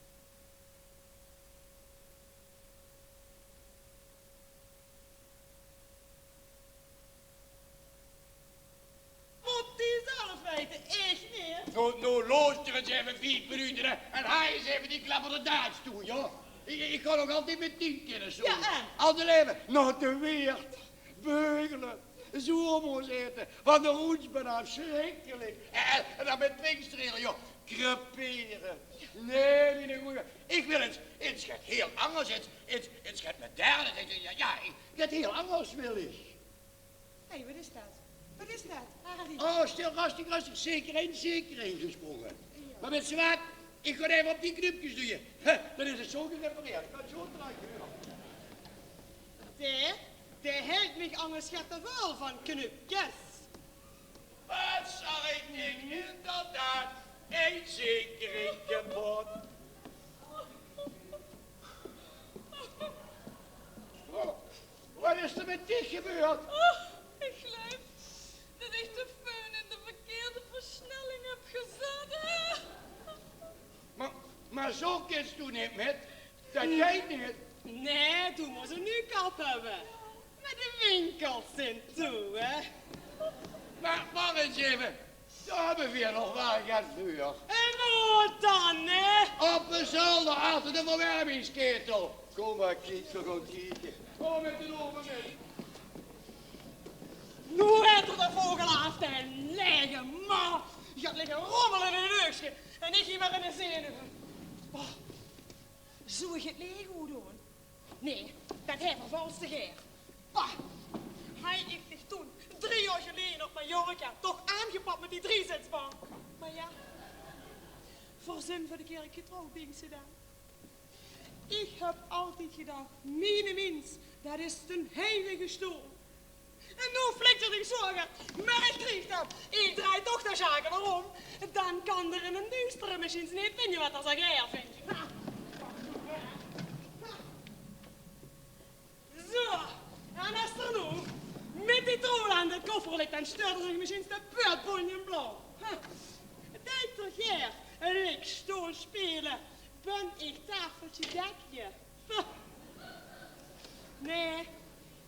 Moet die zelf weten, ik niet. Nou, luister eens even 4 minuten hè, en hij eens even die klap op de daad toe, joh. Ik kan ook altijd met 10 keer zo. Ja, en? Altijd leven, nog de weert, beugelen, zomermoes eten, van de roetsben af, schrikkelijk. En dan met dwingstrelen, joh, creperen. Nee, niet een goeie. Ik wil het schat heel anders, het schat modern, ja, het heel anders wil ik. Hé, wat is dat? Wat is dat, Harry? Oh, stil, rustig, zeker één gesprongen. Ja. Maar met zwaard, ik ga even op die knopjes doen. Dan is het zo gerepareerd. Ik kan het zo terug. Die heeft mich anders gaat er wel van knupjes. Wat zag ik niet? Inderdaad, één zekering kapot. Oh, wat is er met dit gebeurd? Oh, ik geloof dat ik de föhn in de verkeerde versnelling heb gezet. Maar zo kids doen niet met. Dat jij niet. Nee, toen moet ze nu kap hebben. Met de winkels in toe, hè. Maar wacht eens even. Daar hebben we nog wel geen vuur. En wat dan, hè? Op de zolder achter de verwarmingsketel. Kom maar, Kiet, zo gaan kijken. Kom met de oven mee. Nu heeft er de vogel af en liggen, man. Je gaat liggen rommelen in een neusje. En ik hier maar in de zenuwen. Oh, zou ik het Lego doen? Nee, dat heeft een valse geer. Bah, hij heeft zich toen 3 jaar geleden op Mallorca toch aangepakt met die 3-zitsbank. Maar ja, voor zin van de keer ik getrouwd ben gedaan. Ik heb altijd gedacht, mens, dat is ten heilige stoel. En nu flikt er niet zorgen, maar ik kreeg dat. Ik draai toch de zaken erom. Dan kan er in een duistere machine niet vinden wat als ik er vind. Zo, en als er nu met die troll aan het koffer ligt, dan stuurde zich misschien de puurtbonje blauw. Dat toch hier, en ik stoel spelen, ben ik tafeltje dekje. Nee.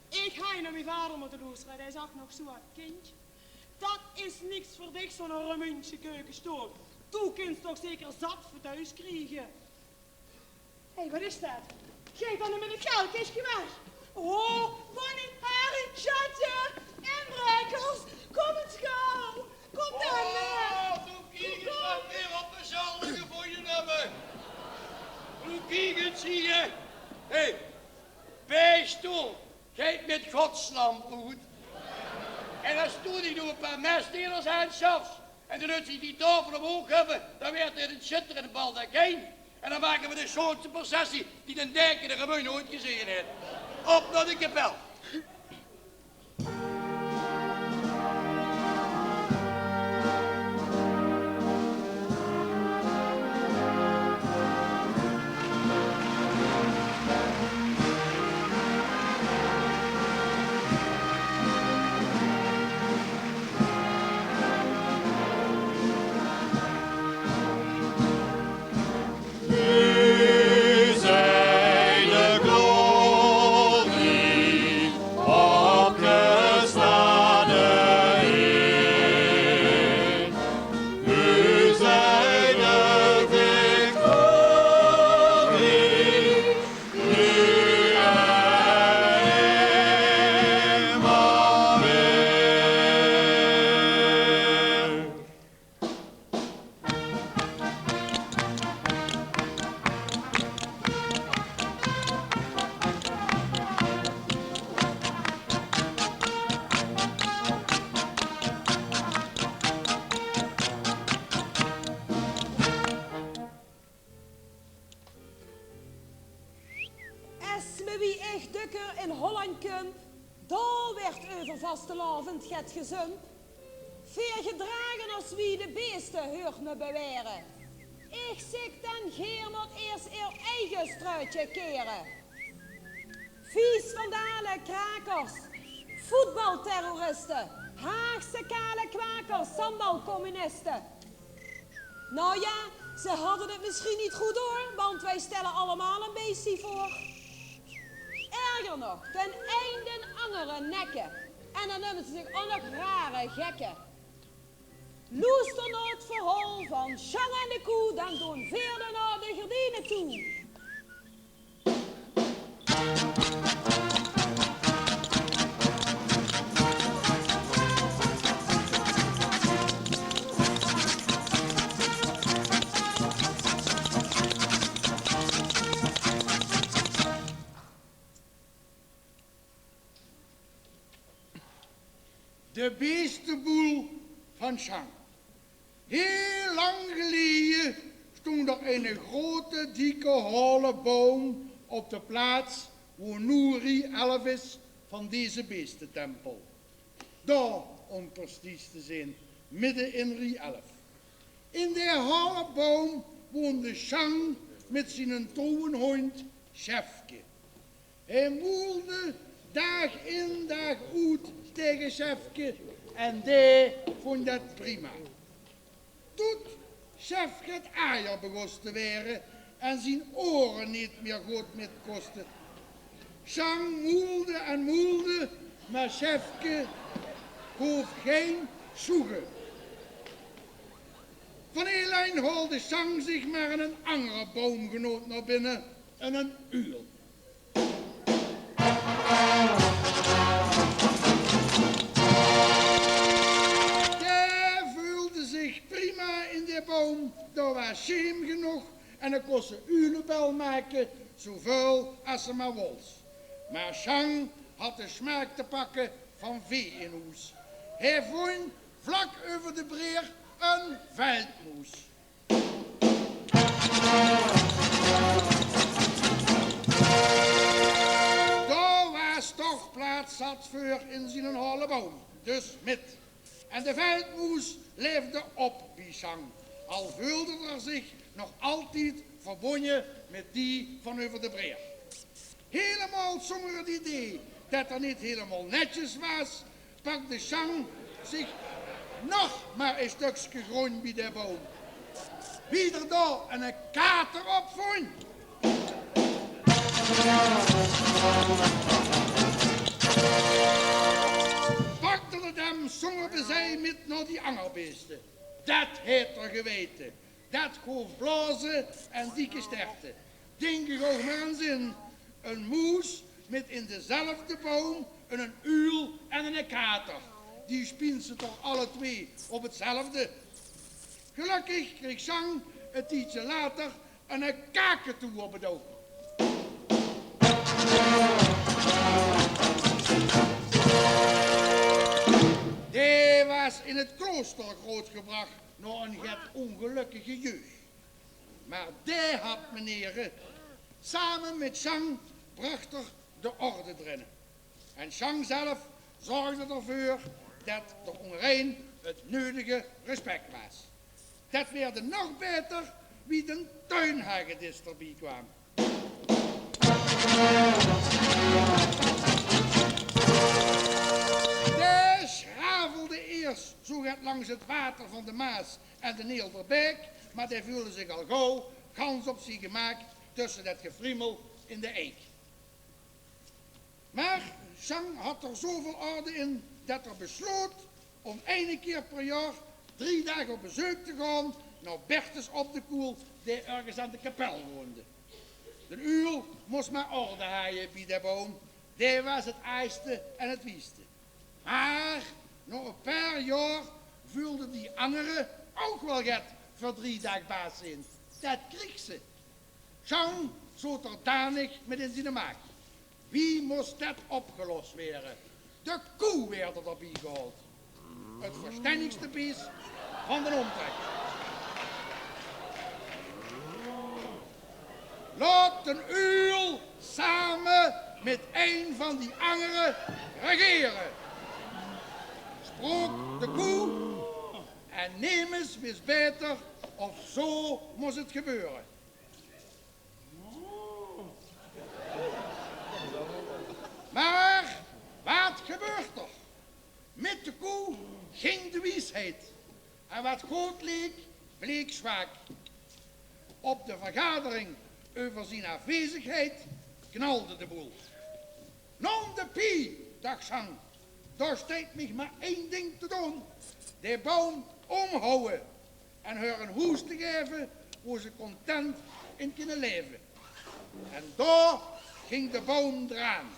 Ik ga naar mijn vader moeten luisteren. Hij zegt nog zo, kindje. Dat is niks voor dich, zo'n Roemeense keukenstoel. Toen kun je toch zeker zat voor thuis krijgen. Hé, wat is dat? Geef dan met het geldkistje weg. Oh, Bonnie, Harry, Schatje, inbrekers. Kom eens gauw. Kom dan, hè. Oh, toen kijk eens wat weer op de zolder gevonden hebben. Hoe kijk het, zie je? Hé, bijstoel. Geef met godsnaam goed. En dan stoot ik door een paar mesdelers aan zelfs. En dan als ze die tafel omhoog hebben, dan werd het een schutter in de baldakijn. En dan maken we de grootste processie die de dijk in de gemeente nooit gezien heeft. Op naar de kapel. vastelavond gaat gezond. Veel gedragen als wie de beesten hoort me beweren. Ik zeg dan geer moet eerst eer eigen struitje keren. Vies vandalen, krakers, voetbalterroristen, Haagse kale kwakers, sambal-communisten. Nou ja, ze hadden het misschien niet goed hoor, want wij stellen allemaal een beestie voor. Erger nog, ten einde angeren nekken. En dan noemen ze zich ook nog rare gekken. Loester naar het verhaal van Sjang en de koe, dan doen veerden naar de gardinen toe. De beestenboel van Sjang. Heel lang geleden stond er een grote, dikke, holle boom op de plaats waar nu Rie 11 is van deze beestentempel. Daar, om precies te zijn, midden in Rie 11. In de holle boom woonde Sjang met zijn trouwe hond Sjefke. Hij moelde dag in dag uit tegen Sjefke en die vond dat prima. Tot Sjefke het eier begon te werden en zijn oren niet meer goed met kosten. Sjang moelde en moelde, maar Sjefke hoeft geen zoegen. Van Elijn haalde Sjang zich maar een andere boomgenoot naar binnen en een uil. Prima in de boom, daar was scheem genoeg en dan kon ze uilenbel maken, zoveel als ze maar wils. Maar Sjang had de smaak te pakken van vee in huis. Hij vond vlak over de breer een veldmoes. Daar was toch plaats zat voor in zijn holle boom, dus met. En de veldmoes leefde op bij Sjang, al voelde er zich nog altijd verbonden met die van over de breer. Helemaal zonder het idee dat er niet helemaal netjes was, pakte Sjang zich nog maar een stukje grond bij de boom. Wie er daar een kater op vond. Pakte het hem zonder bezij met naar die angerbeesten. Dat heeft er geweten. Dat gaf blazen en dikke sterkte. Denk ik ook maar aan zin. Een moes met in dezelfde boom een uil en een kater. Die spien ze toch alle twee op hetzelfde. Gelukkig kreeg Sjang een tijdje later een kaketoe op het oog. Die was in het klooster grootgebracht door een get ongelukkige jeugd. Maar die had meneer samen met Sjang bracht er de orde erin. En Sjang zelf zorgde ervoor dat er onderheen het nodige respect was. Dat werd nog beter wie de tuinhagedis erbij kwam. De schravelde eerst zo gaat langs het water van de Maas en de Neelderbeek, maar die voelde zich al gauw gans op zich gemaakt tussen dat gefriemel in de eik. Maar Sjang had er zoveel orde in dat er besloot om 1 keer per jaar 3 dagen op bezoek te gaan naar Bertus op de Koel, die ergens aan de kapel woonde. De uil moest maar orde haaien bij de boom, die was het ijste en het wieste. Maar na een paar jaar voelde die andere ook wel get voor 3 dagen baas in. Dat kreeg ze. Sjang zat er danig met in zijn maag. Wie moest dat opgelost worden? De koe werd er erbij gehaald. Het verstandigste beest van de omtrek. Laat een uil samen met een van die anderen regeren. Sprook de koe en neem eens wist beter of zo moest het gebeuren. Maar wat gebeurt er? Met de koe ging de wiesheid. En wat goed leek, bleek zwak. Op de vergadering over zijn afwezigheid knalde de boel. Non de pie, dacht Jean. Daar steekt mij maar één ding te doen. De boom omhouden en haar een hoes te geven waar ze content in kunnen leven. En daar ging de boom eraan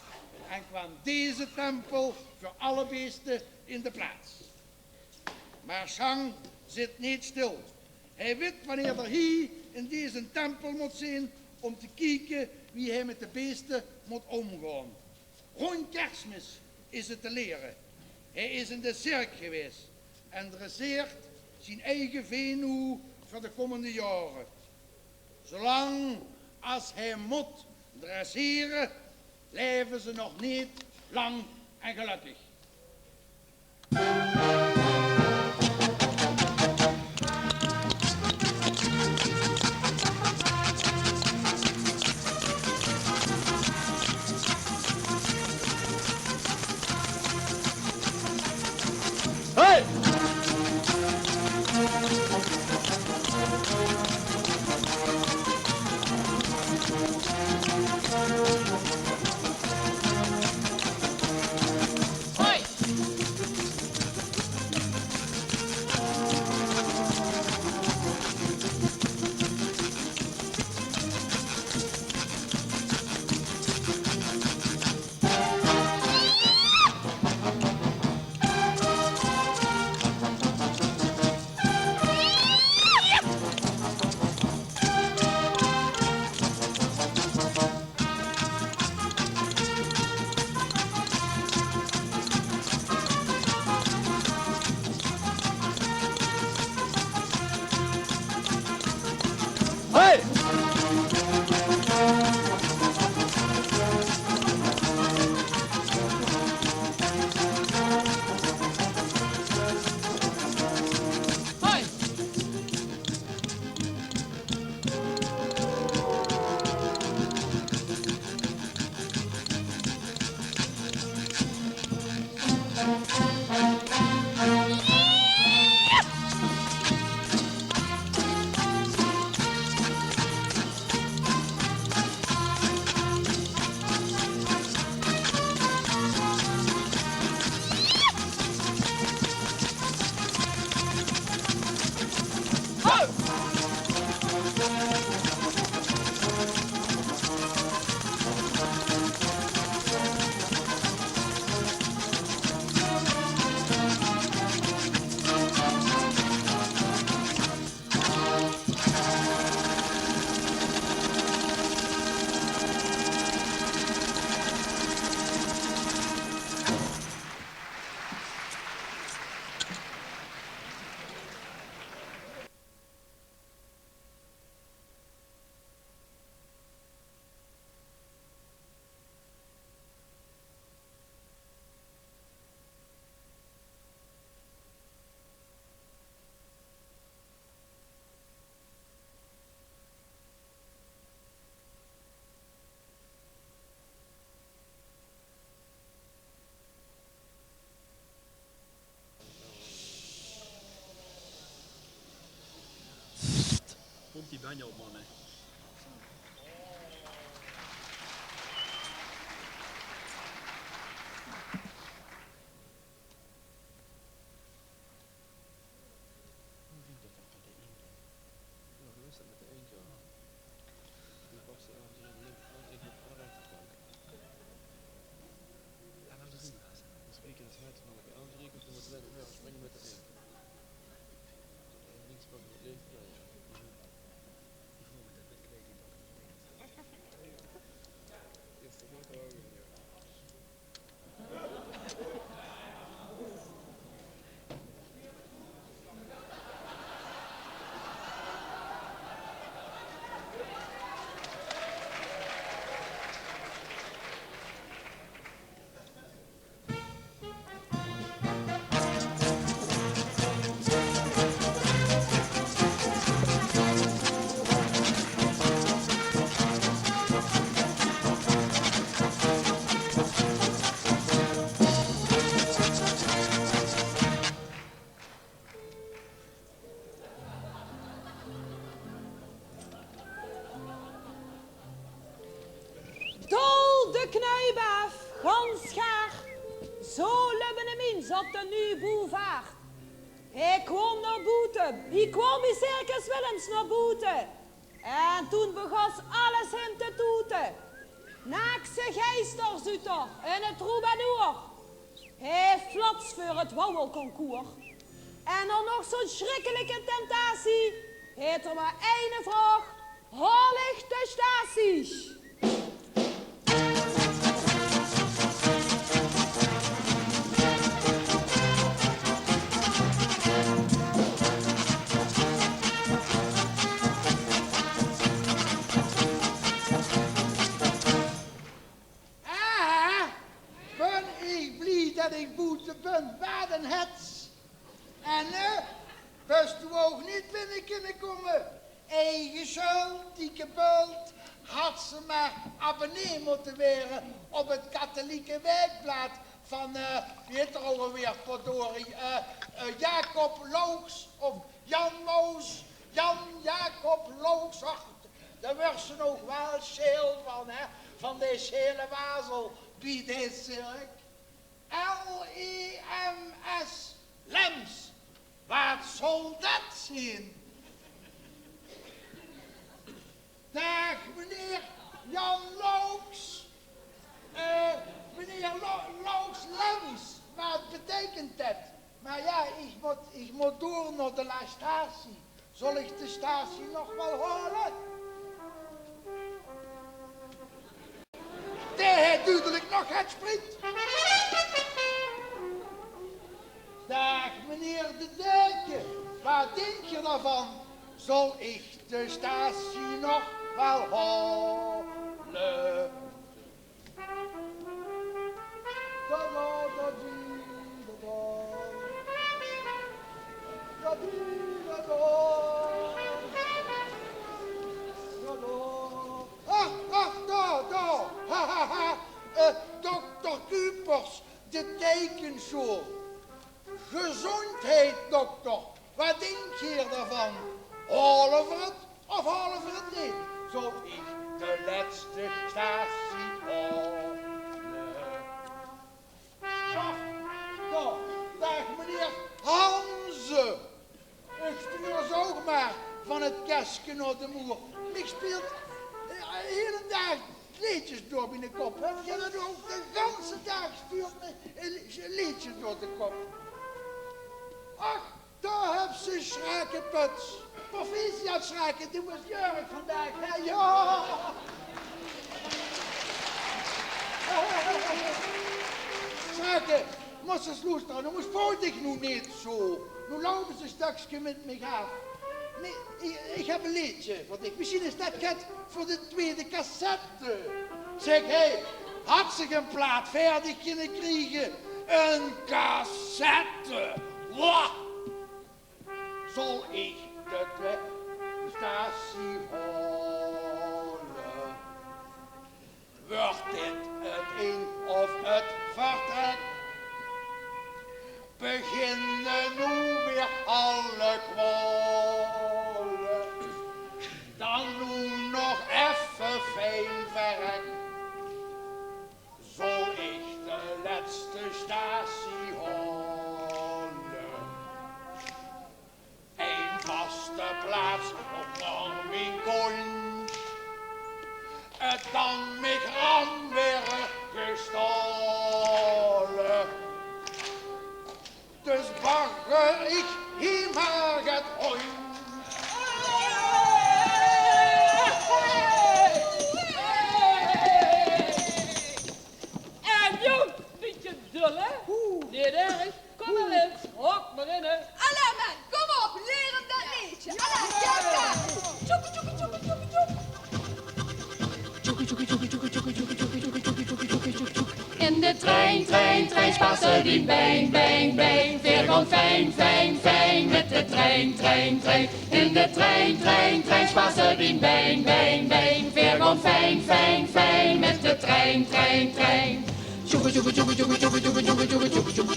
en kwam deze tempel voor alle beesten in de plaats. Maar Jean zit niet stil. Hij weet wanneer er hier in deze tempel moet zijn om te kijken wie hij met de beesten moet omgaan. Rond Kerstmis is het te leren. Hij is in de cirk geweest en dresseert zijn eigen veenoe voor de komende jaren. Zolang als hij moet dresseren, leven ze nog niet lang en gelukkig. Hey! Komt die banjo op, man, hè. knuibaf, ganschaar. Zo hebben hem in zat de nu boevaart. Hij kwam naar boete. Hij kwam in Circus Willems naar boete. En toen begon alles hem te toeten. Naakse geisterzutter en het troubadour. Hij flats voor het wauwelconcours. En dan nog zo'n schrikkelijke tentatie. Heeft er maar één vraag. Waar ligt de staties? Ben ik blij dat ik boete ben, baden het. En best u ook niet binnen kunnen komen. Eigen schuld, dikke bult, had ze maar abonnee moeten worden op het katholieke werkblad van, wie heet er alweer, verdorie, Jacob Looks of Jan Moos, Jan Jacob Looks. Ach, daar werd ze nog wel scheel van, hè, van deze hele wazel, bij dit cirk. L-E-M-S, Lems. Wat zal dat zijn? Dag, meneer Jan Looks. Meneer Looks Lems. Wat betekent dat? Maar ja, ik moet door naar de statie. Zal ik de statie nog wel halen? De duidelijk nog het sprint. Dag, meneer de Deken. Wat denk je daarvan? Zal ik de statie nog wel halen? Daar. Dokter Kupers, de tekenshow. Gezondheid, dokter. Wat denk je daarvan? Halen we het of halen we het niet? Zal ik de laatste statie halen? Dag meneer Hanze. Ik stuur ze ook maar van het kastje naar de moer. Ik speel de hele dag liedjes door in de kop. Heb je dat ook de ganse dag stuurt me liedjes door de kop? Ach, daar heb ze schrakenputs. Proficiat schraken, die was jurk vandaag. Hè? Ja! Schraken, moest ze sloesteren, dan moest ik nu niet zo. Nu lopen ze straks met me af. Nee, ik heb een liedje voor dich. Misschien is dat het voor de tweede cassette. Zeg, hé, had ze een plaat verdig kunnen krijgen? Een cassette. Wah! Zal ik de statie halen? Wordt dit het in of het vertrek? Beginnen nu weer alle kwalen. Dan nu nog even fijn werk. Zal ik de laatste statie halen? Een vaste plaats op mijn konst. Het dan met ram weer gestolen. Dus bagger ik hier maar het ooit. En jong, beetje dul, hè? Niet erg. Kom maar in. Hok maar in, hè. Alla man, kom op, leer hem dat liedje. Alla, ja, ja. Tjoeke, tjoeke, tjoeke, tjoeke, tjoeke. Tjoeke, tjoeke, tjoeke, tjoeke, tjoeke, tjoeke, tjoeke, tjoeke, tjoeke, tjoeke, tjoeke, tjoeke. In de trein, spaatsen die bang, bang, bang. Veer gewoon fijn, fijn, fijn met de trein. In de trein, spaatsen die bang, bang, bang. Veer gewoon fijn, fijn, fijn met de trein. Tjoeke, tjoeke, tjoeke, tjoeke, tjoeke, tjoeke, tjoeke, tjoeke, tjoeke, tjoeke, tjoeke,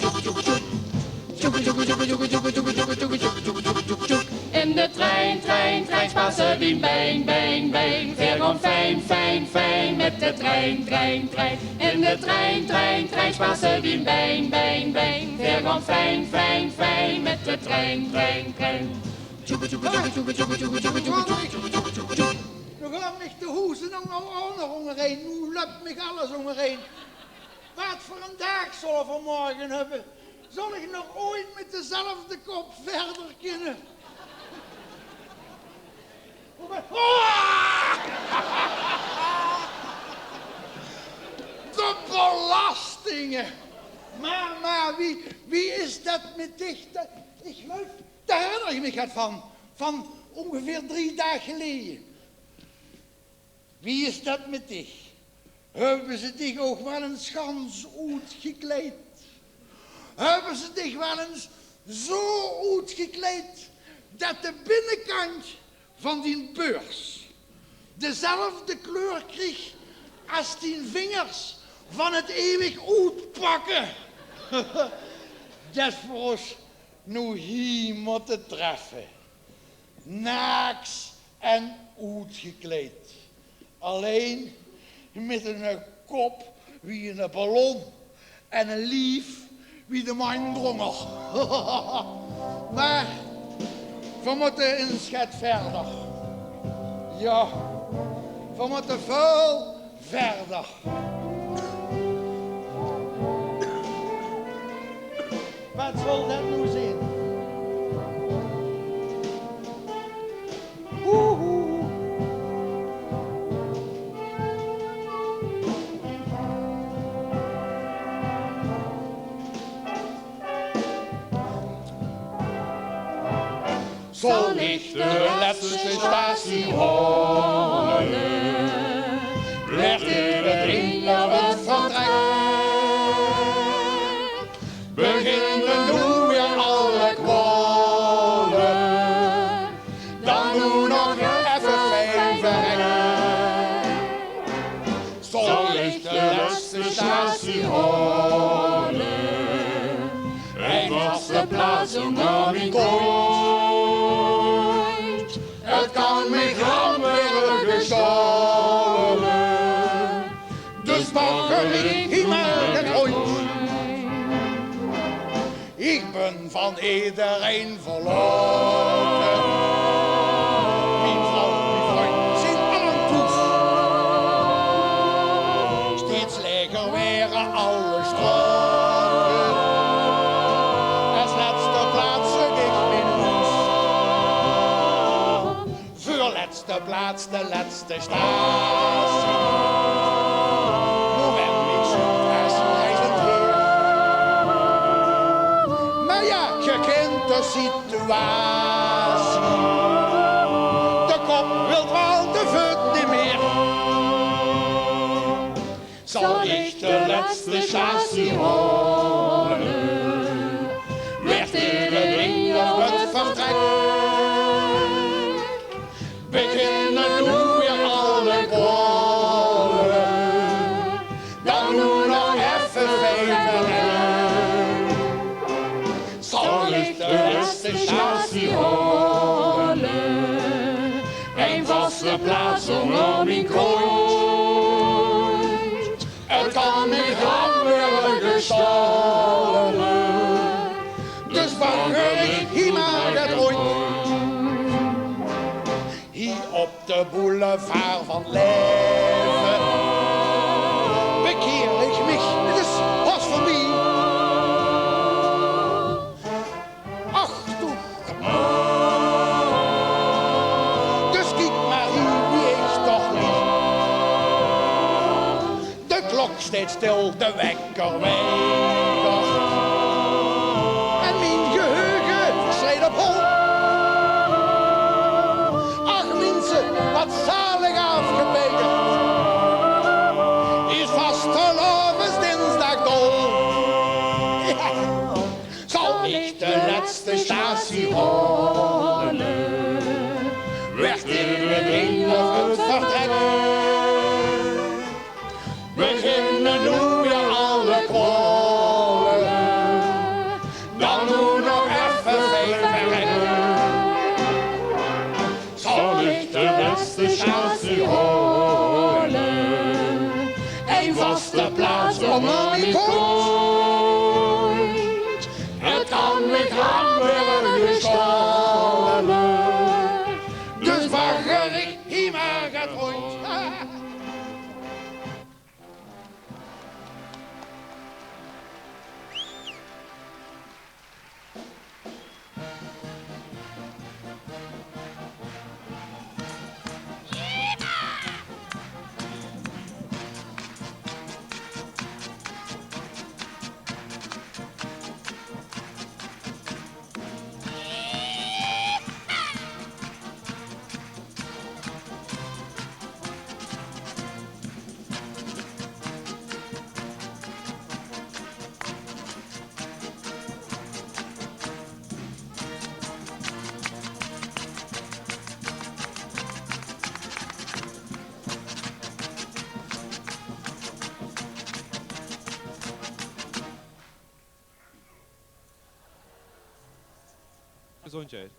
tjoeke, tjoeke. In de de trein, trein, trein, Spaanse wien, bang, bang, bang. Veer gewoon fijn, fijn, fijn met de trein, trein, trein. In de trein, trein, trein, Spaanse wien, bang, bang, bang. Veer gewoon fijn, fijn, fijn met de trein, trein, trein. Nu gaan mich de hoezen ook nog omheen. Nu loopt mich alles omheen. Wat voor een dag zullen we morgen hebben? Zal ik nog ooit met dezelfde kop verder kunnen? De belastingen! Maar wie is dat met dich? Ik geloof, daar herinner ik me het van ongeveer 3 dagen geleden. Wie is dat met dich? Hebben ze dich ook wel eens gans uitgekleed? Hebben ze dich wel eens zo uitgekleed dat de binnenkant van die beurs dezelfde kleur kreeg als die vingers van het eeuwig uitpakken? Dat voor ons nu hier moeten treffen. Naaks en uitgekleed. Alleen met een kop wie een ballon en een lief wie de mijndronger. Maar we moeten een schat verder. Ja, we moeten veel verder. Wat zal dat nu zijn? Zal ik de laatste statie horen, werd het in het vertrek. Beginnen nu weer alle kwallen, dan doe nog even fijn verrek. Zal ik de laatste statie horen, en was de plaats om naar mijn het kan me gaan worden gestolen, dus bagger ik maar het ooit. Ik ben van iedereen verloren. Mijn vrouw, mijn vriend zijn allen toe. Steeds leger waren alle stroken. Als laatste plaats ik mijn hoes. Voorlaatste plaats, de laatste statie. Moment ik zoek als reizend heer. Maar ja, je kent de situatie. De kop wil wel de voet niet meer. Zal ik de laatste statie horen, werd iedereen op het vertrek. Beginnen nu weer alle kwallen, dan nu nog even vegen. Zal ik de laatste statie horen, een vaste plaats onder mijn kooit. Het kan niet gaan worden gestolen, dus banger ik hier maar het ooit. Hier op de boulevard van leven bekeer ik mich, het is was voor mij. Ach, toe. Dus kijk maar hier wie ik toch niet. De klok steeds stil, de wekker weegt. En mijn geheugen sleet op hol. Wat zalig afgebedeld, is vastelovens dinsdag dol. Ja. Zal ik de laatste statie horen, werd iedereen op het vertrek. Beginnen nu weer alle kwallen, dan nu nog even vegen verrek. beste chance holen. Een vaste plaats onder die kooit. Het kan met handen gestallen. Dus bagger ik hier maar gaat rond. Gezondheid.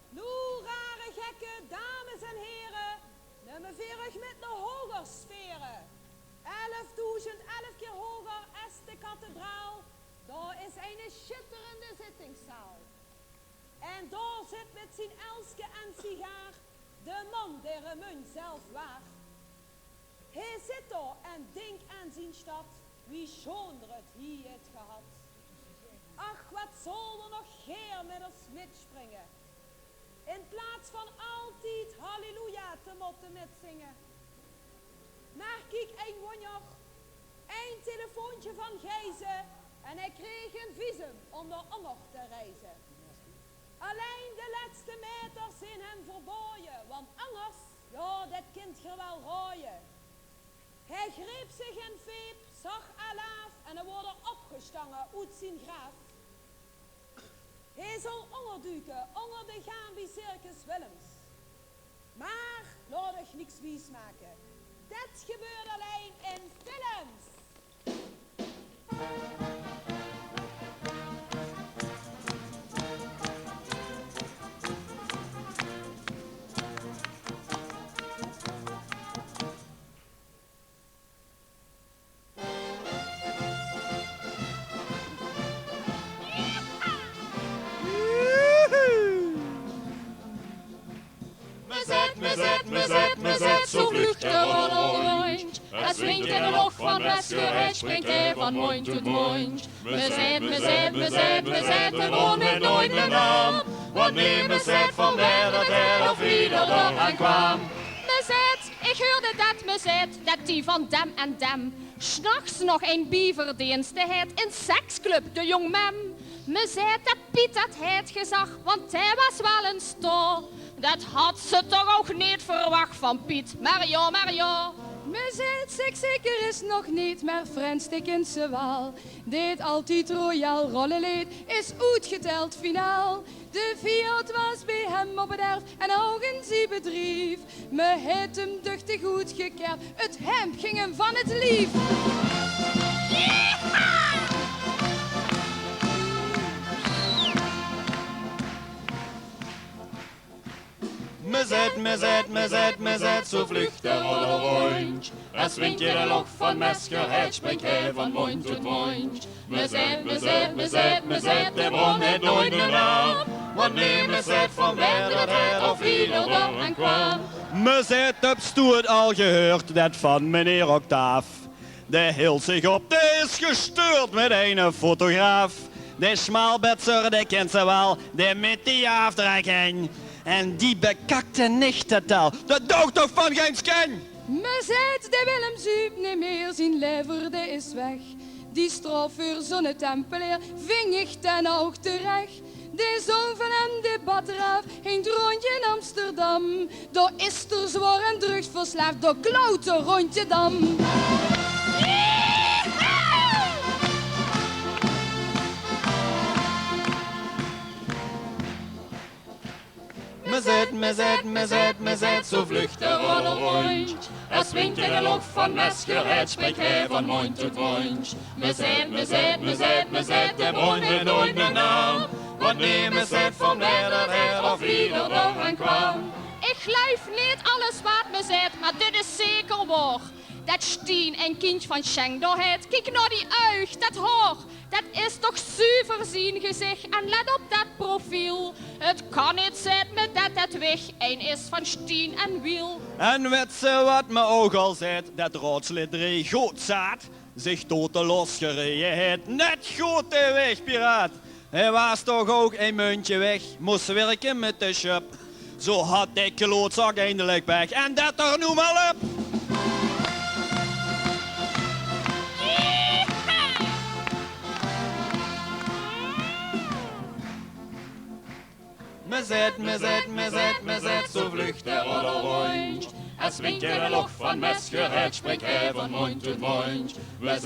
Nu, rare gekke dames en heren, nummer 40 met de hoger sferen. 11.011 keer hoger als de kathedraal. Daar is een schitterende zittingszaal. En daar zit met zijn elske en sigaar de man der munt zelf waar. Hij zit daar en denkt aan zijn stad, wie schooner het hier het gehad. Ach, wat zal er nog geer met een smid springen. In plaats van altijd halleluja te moeten metzingen. Maar kijk, een wonjer, een telefoontje van Gijzen en hij kreeg een visum om naar Anger te reizen. Alleen de laatste meters zijn hem verboden, want anders, ja, dat kind je wel rooien. Hij greep zich in veep, zag alaaf en er worden opgestangen uit zijn graaf. Hij zal onderduiken onder de Gambi Circus Willems. Maar laat ik niks wies maken. Dat gebeurt alleen in films. Me zet, zo vlucht de rond. Het swingt in de loch van Westgerecht, springt hij van mond tot mond. Me zet, en woon het nooit meer naam. Wanneer me zet van waar dat er of ieder er aan kwam. Me zet, ik hoorde dat me zet, dat die van Dem en Dem. 'S'nachts nog een bieverdienste het in seksclub de jong mem. Me zei dat Piet dat het gezag, want hij was wel een sto. Dat had ze toch ook niet verwacht van Piet, Mario. Me zet zich zeker is nog niet, maar Frenstik in ze wel. Deed altijd royaal rollenleed, is uitgeteld finaal. De Fiat was bij hem op het erf en ogen zie bedrief. Me het hem duchtig goed gekerpt, het hemd ging hem van het lief. Me zet, zo vlucht de roller rond. Het swingt je de loch van Meskerheid, springt hij van mond tot mond. Me zet, de bron het nooit meer naam. Wanneer me zet van waar dat hij of ieder er aan kwam. Me zet op stoet al gehoord, dat van meneer Octaaf. De hield zich op, de is gestuurd met een fotograaf. De smaalbetser, de kent ze wel, de met die aftrekking. En die bekakte nichtentel, de dochter van geen sken. Me zet, de Willem zuip niet meer, zijn lever, de is weg. Die straf voor zo'n tempeleer, ving ik ten ook terecht. De zoon van hem, de badgraaf, ging rondje in Amsterdam. Door is er zwaar en drugsverslaafd, door klote rondje dam. Me zet, zo vlucht de roller rond. Het swingt in de loch van Meskerheid, spreekt hij van mond tot mond. Me zet, de bron het nooit meer naam. Wat nemen ze het van mij dat hij of ieder dag aan kwam? Ik geloof niet alles wat me zegt, maar dit is zeker waar. Dat Stien en kind van Schenk door het. Kijk naar die oog, dat haar. Dat is toch zuiver zien gezicht. En let op dat profiel. Het kan niet zijn met dat het weg een is van Stien en Wiel. En weet ze wat me ook al zei, dat raadslid 3 goed zat, zich tot de losgereden het, net goed de wegpiraat. Hij was toch ook een muntje weg, moest werken met de shop. Zo had ik klootzak eindelijk weg en dat er nu maar op. Me zet, zo vlucht er al rond. Es swingt de Loch van Mesgered, spreekt hij van mond tot mond. Me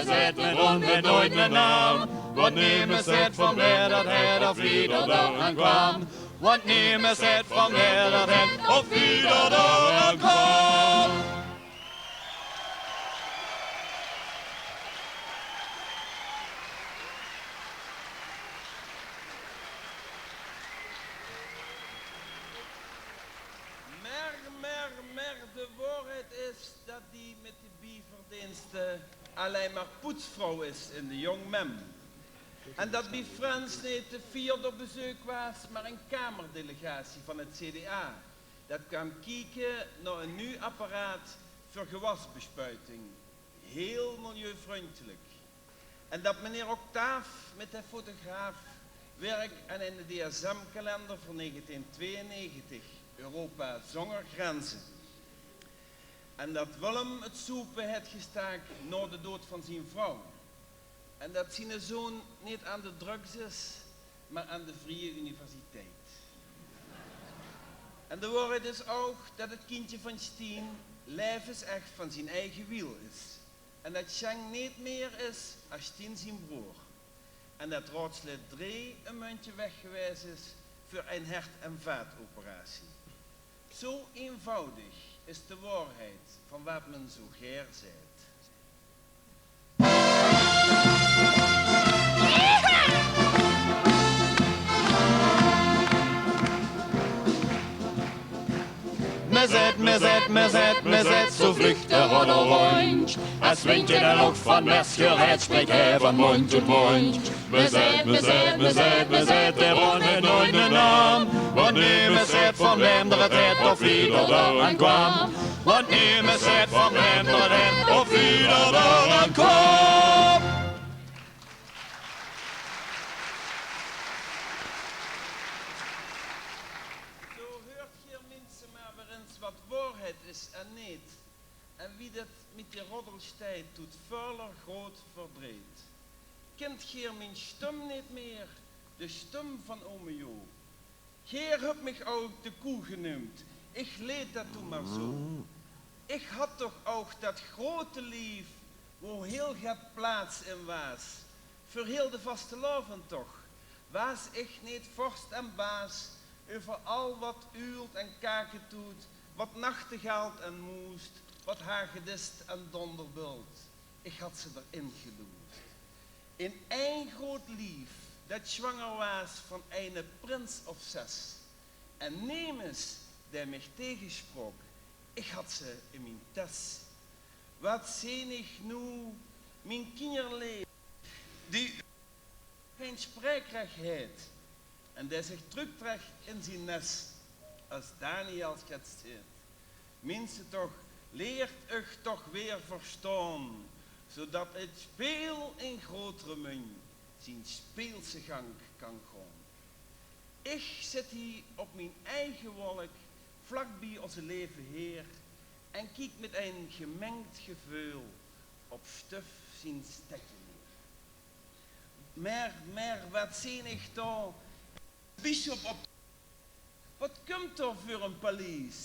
zet, en rond het nooit mijn naam. Wat nemen ze het van mij dat hij of ieder dag aan kwam? Wat nemen ze het van mij dat hij of ieder dag aan kwam? De waarheid is dat die met de bieverdiensten alleen maar poetsvrouw is in de jong mem. En dat die Frans niet de vierde bezoek was, maar een kamerdelegatie van het CDA. Dat kwam kijken naar een nieuw apparaat voor gewasbespuiting. Heel milieuvriendelijk. En dat meneer Octaaf met de fotograaf werkt aan een DSM-kalender voor 1992. Europa zonder grenzen. En dat Willem het soepen heeft gestaakt na de dood van zijn vrouw. En dat zijn zoon niet aan de drugs is, maar aan de Vrije Universiteit. En de waarheid is ook dat het kindje van Stien levens-echt van zijn eigen wiel is. En dat Schenk niet meer is als Stien zijn broer. En dat raadslid 3 een muntje weggewezen is voor een hart- en vaatoperatie. Zo eenvoudig is de waarheid van wat men zo geer zegt. Me zet, zo vlucht er al rond. Es swingt de Loch van Mesgered, spreekt hij van mond tot mond. Me zet, er rond het nooit mijn naam. Wat nemen ze het van hem dat het of ieder dag aan kwam? Wat nemen ze het van hem dat het of ieder dag aan kwam? Wat waarheid is en niet. En wie dat met die roddelstijd doet vuiler groot verdreed. Kent Geer mijn stem niet meer, de stem van ome Jo. Geer hebt mich ook de koe genoemd, ik leed dat toen maar zo. Ik had toch ook dat grote lief, waar heel gaat plaats in was. Voor heel de vastelavond toch, was ik niet vorst en baas, over al wat uilt en kaken doet, wat nachtegaalt en moest, wat hagedist en donderbult. Ik had ze erin geloosd. In één groot lief, dat zwanger was van een prins of 6. En nemens, die mij tegensprak, ik had ze in mijn tas. Wat zenig nu, mijn kinderleven, die geen spreekrecht heeft. En die zich terugtrekt in zijn nest, als Daniel schetst het. Mensen toch, leert u toch weer verstaan, zodat het speel in grotere mun zijn speelse gang kan gaan. Ik zit hier op mijn eigen wolk, vlakbij onze leven Heer, en kijk met een gemengd gevoel op stuf zijn stekje neer. Maar, wat zie ik daar? Bisschop op. Wat komt er voor een paleis?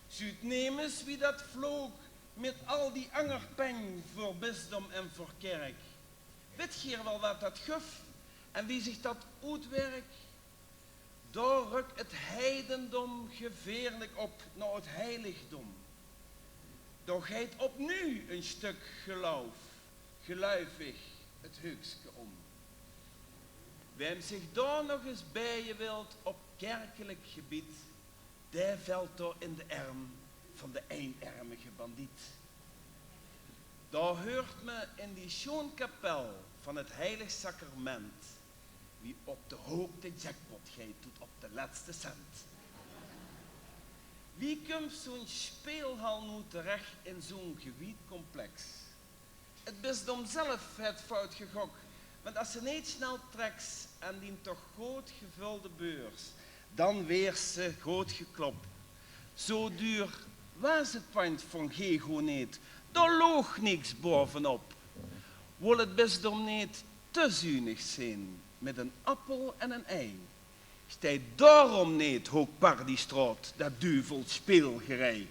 Zuid nemens wie dat vloog met al die angerpeng voor bisdom en voor kerk. Weet je wel wat dat guf en wie zich dat uitwerkt? Daar rukt het heidendom gevaarlijk op naar het heiligdom. Daar gaat opnieuw een stuk geluifig het heukske om. Wem zich daar nog eens bij je wilt op kerkelijk gebied, die valt door in de arm van de eenarmige bandiet. Daar hoort me in die schoon kapel van het heilig sacrament, wie op de hoop de jackpot geeft, doet op de laatste cent. Wie komt zo'n speelhal nu terecht in zo'n gebiedcomplex? Het bisdom zelf heeft fout gegokt, want als ze niet snel trekt aan die toch goed gevulde beurs, dan weer ze goed geklopt. Zo duur was het punt van Gego niet, daar loog niks bovenop. Wil het bisdom niet te zuinig zijn met een appel en een ei? Stijt daarom niet hoog Pardiestraat, dat duivel speelgerij.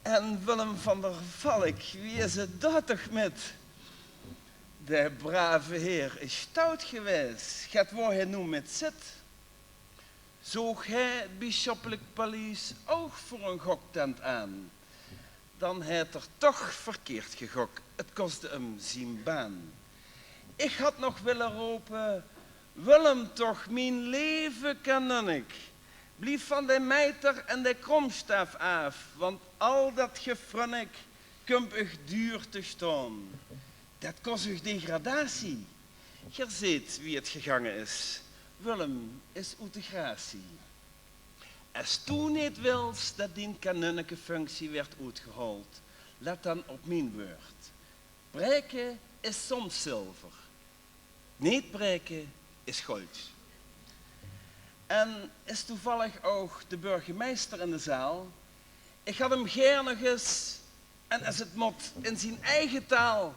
En Willem van der Valk, wie is het dat toch met? De brave heer is stout geweest, gaat waar hij nu met zit. Zoog hij het bisschoppelijk paleis ook voor een goktent aan, dan heeft er toch verkeerd gegokt, het kostte hem zijn baan. Ik had nog willen roepen, Willem toch, mijn leven kan ik. Blief van de mijter en de kromstaf af, want al dat gefrunnik komt ik duur te staan. Dat kost u degradatie. Je ziet wie het gegangen is. Willem is uit de gratie. Als toen niet wils dat die kanunlijke functie werd uitgehaald, let dan op mijn woord. Breken is soms zilver. Niet breken is goud. En is toevallig ook de burgemeester in de zaal. Ik had hem gerne eens, en als het mot in zijn eigen taal,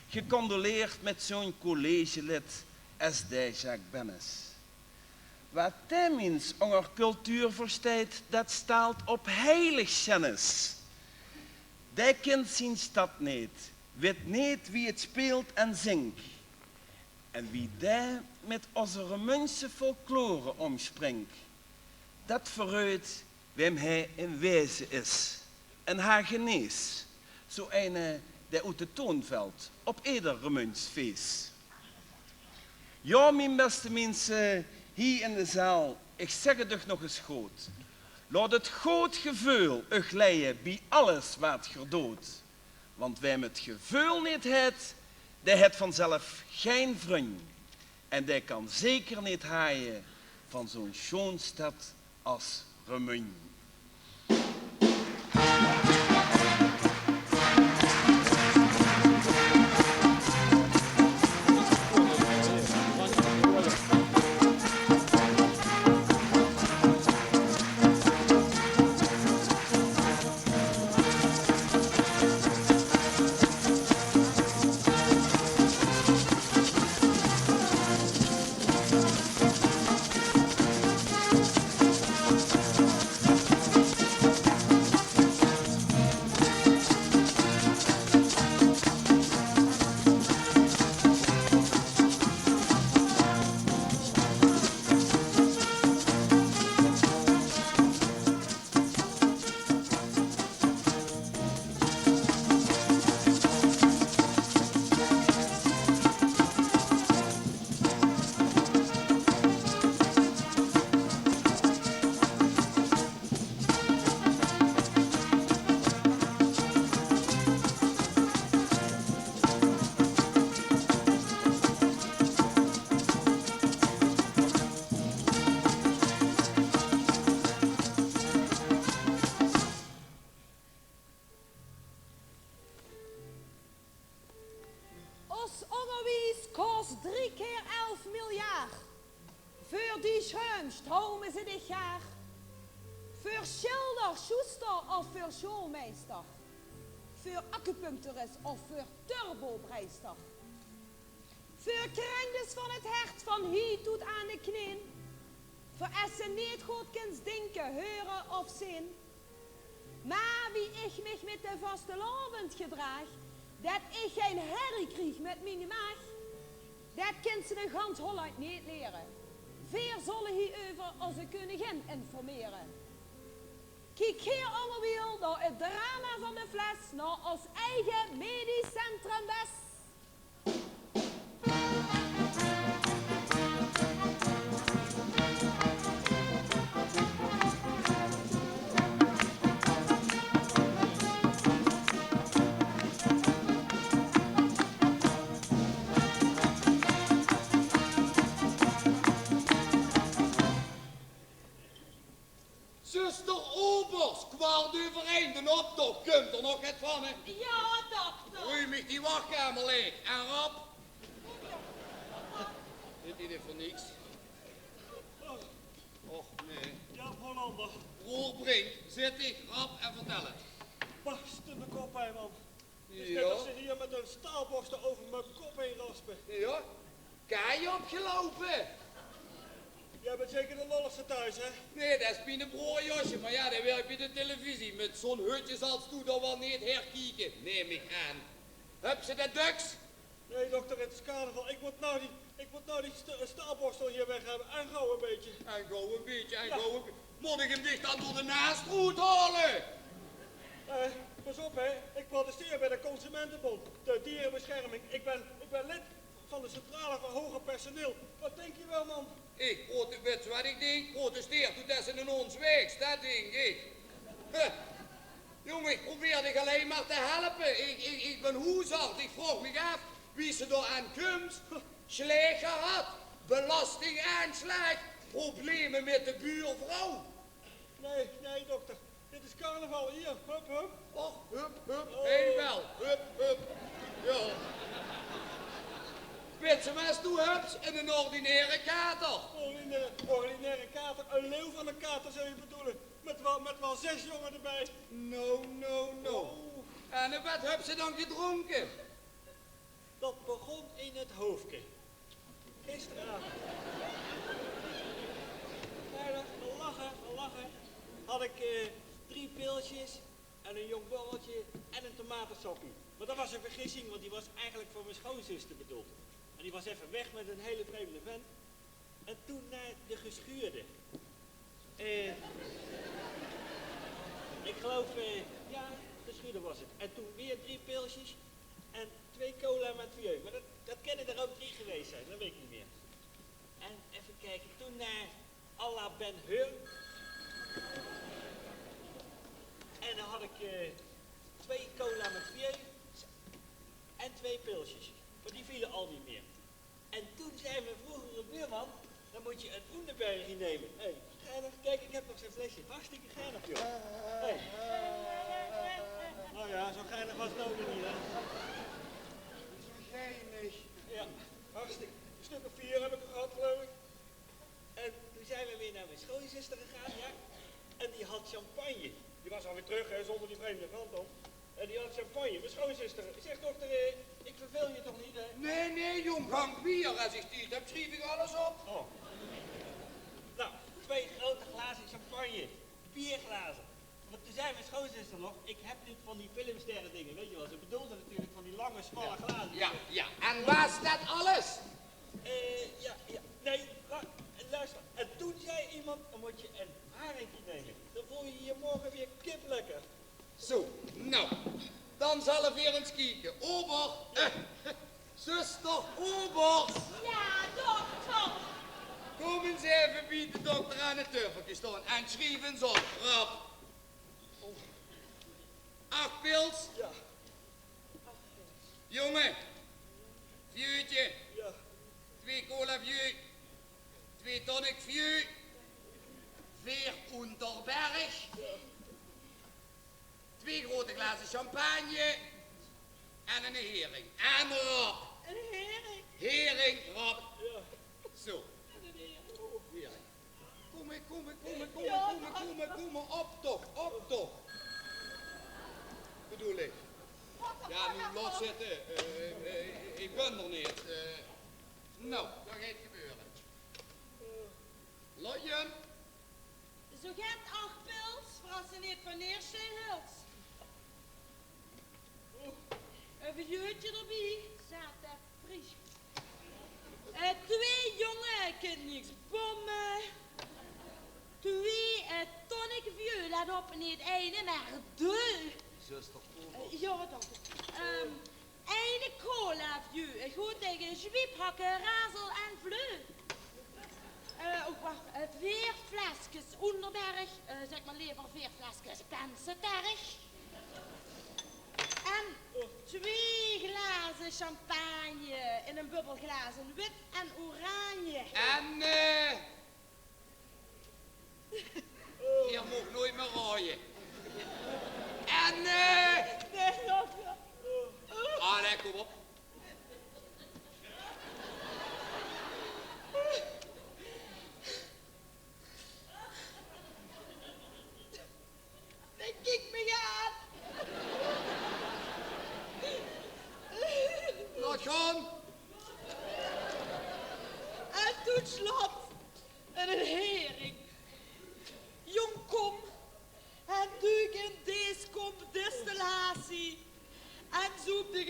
gecondoleerd met zo'n collegelid als de Jacques Bennis. Wat tenminste onder cultuur verstaat, dat staat op heiligschennis. Die kent zijn stad niet, weet niet wie het speelt en zingt. En wie daar met onze Roemeense folklore omspringt, dat verraadt wem hij in wezen is. En haar genees, zo een die uit de toonveld op ieder Roemeens feest. Ja, mijn beste mensen, hier in de zaal, ik zeg het toch nog eens goed. Laat het goed gevoel u leiden bij alles wat gedood. Want wem het gevoel niet heeft, die heeft vanzelf geen vriend. En die kan zeker niet haaien van zo'n schoon stad als Roemeen. Stromen ze dit jaar? Voor schilder, schuster of voor schoolmeester? Voor acupuncturist of voor turbobreister? Voor krendes van het hart van hier tot aan de knie? Voor als ze niet goed kunt denken, horen of zien? Maar wie ik mij met de vastelavond gedraag, dat ik geen herrie krieg met mijn maag, dat kent ze de gans Holland niet leren. Veer zullen hierover als ze kunnen gaan informeren. Kijk hier allemaal naar het drama van de fles, naar ons eigen medisch centrum West. Zuster Obers, kwart overeind een optocht. Kunt er nog het van, hè? Ja, dokter. Ruim ik die wachtkamer leeg. En rap. Dit is voor niks. Och, nee. Ja, Hollander. Roerbrink, zit ik, rap en vertel het. Barst in mijn kop, hè, man. Het is Ja. net als ze hier met een staalborstel over mijn kop heen raspen. Ja? Kan je opgelopen? Jij bent zeker de lolligste thuis, hè? Nee, dat is mijn broer Josje, maar ja, dat werkt bij de televisie. Met zo'n hutje zal ze dan wel niet herkijken, neem ik aan. Heb ze de duks? Nee, dokter, het is carnaval. Ik moet nou die staalborstel hier weg hebben. En gauw een beetje. En gauw een beetje, en gauw een beetje. Moet ik hem dicht aan door de naastroet halen? Pas op, hè. Ik protesteer bij de Consumentenbond. De dierenbescherming. Ik ben lid van de Centrale van Hoger Personeel. Wat denk je wel, man? Ik weet wat ik denk, protesteer toen dat ze in ons weegt, dat denk ik. Jongen, ik probeerde alleen maar te helpen. Ik ben hoezard, ik vroeg me af wie ze door aan komt. Slecht gehad, belastingaanslag, problemen met de buurvrouw. Nee, dokter. Dit is carnaval, hier. Hup, hup. Och, hup, hup. Heen wel. Hup, hup. Ja. Weet ze maar eens toe, hups, en een ordinaire kater. Ordinaire kater, een leeuw van een kater zou je bedoelen. Met wel 6 jongen erbij. No. En wat heb ze dan gedronken? Dat begon in het hoofdje. Gisteravond. Lachen. Had ik 3 pilsjes en een jong borreltje en een tomatensoppie. Maar dat was een vergissing, want die was eigenlijk voor mijn schoonzuster bedoeld. En die was even weg met een hele vreemde vent. En toen naar de geschuurde. Ik geloof, ja, geschuurde was het. En toen weer 3 pilsjes en 2 cola met vieux. Maar dat kunnen er ook 3 geweest zijn, dat weet ik niet meer. En even kijken, toen naar à la Ben Hur. En dan had ik 2 cola met vieux en 2 pilsjes. Maar die vielen al niet meer. En toen zei mijn vroegere buurman, dan moet je een Oendenbergje nemen. Hé, geinig, kijk, ik heb nog zo'n flesje. Hartstikke geinig, joh. Hé. Nou ja, zo geinig was het ook niet, hè. Zo geinig. Ja, hartstikke. Een stuk of 4 heb ik er gehad, geloof ik. En toen zijn we weer naar mijn schoonzuster gegaan, ja. En die had champagne. Die was alweer terug, hè, zonder die vreemde kant op. En die had champagne, mijn schoonzuster. Ik zeg, dokter, ik verveel je toch niet, hè? Nee, jong, gang bier. Als ik die heb, schreef ik alles op. Oh. Nou, 2 grote glazen champagne. Bierglazen. Want toen zei mijn schoonzuster nog, ik heb niet van die filmsterren dingen, weet je wel. Ze bedoelde natuurlijk van die lange, smalle glazen. Ja. En was dat alles? Ja. Nee, luister. En toen zei iemand, dan moet je een haringje nemen. Dan voel je je morgen weer kip lekker. Zo, nou, dan zal ik weer eens kijken. Ober, zuster Ober. Ja, dokter. Kom eens even bij de dokter aan het tuffeltje staan en schrijf eens op, rap. 8 pils. Ja. Jongen, vieuwtje. Ja. 2 cola vieux. 2 tonic vieux. 4 Unterberg. 2 grote glazen champagne. En een hering. En rap. Een hering? Hering, rap. Ja. Zo. Hering. Kom, op toch. Bedoel ik. Ja, nu laat zitten. Ik ben er niet. Nou, dat gaat gebeuren. Lotje. Zo gaat 8 pils, voor als ze niet van eerst zijn hult. Een vieuwtje erbij, zaten fris. 2 jongen, kind niks bommen. 2 tonic vieux, laat op niet 1, maar 2. Zuster. Ja, dokter. 1 cola vieux, goed tegen zwiephakken, razel en vleu. Wacht, 4 flesjes Onderberg, zeg maar liever 4 flesjes Pensenberg. En 2 glazen champagne in een bubbelglazen, wit en oranje. En, hier moet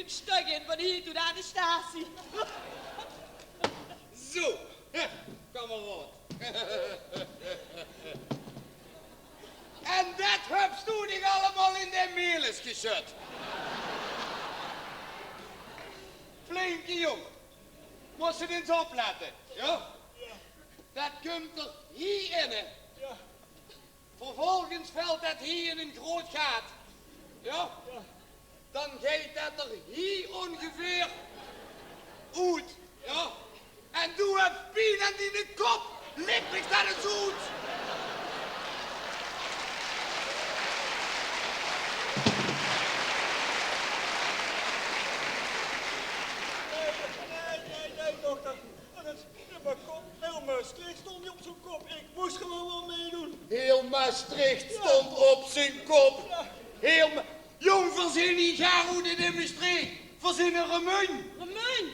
ik stuk in van hier tot aan de statie. Zo, kameraad. En dat heb toen ik allemaal in de melis gezet. Flinke jong. Moest je eens opletten, ja? Dat komt er hier in. Ja. Vervolgens valt dat hier in een groot gat. Ja? Dan gaat dat er hier ongeveer uit. Ja? En doe een pien aan die de kop. Lik ik dat eens uit. Nee, dokter. Mijn kop, heel Maastricht stond niet op zijn kop. Ik moest gewoon wel meedoen. Heel Maastricht stond op zijn kop. Heel Jong, verzin die gaarhoed in Maastricht. Verzin een remun. Remun?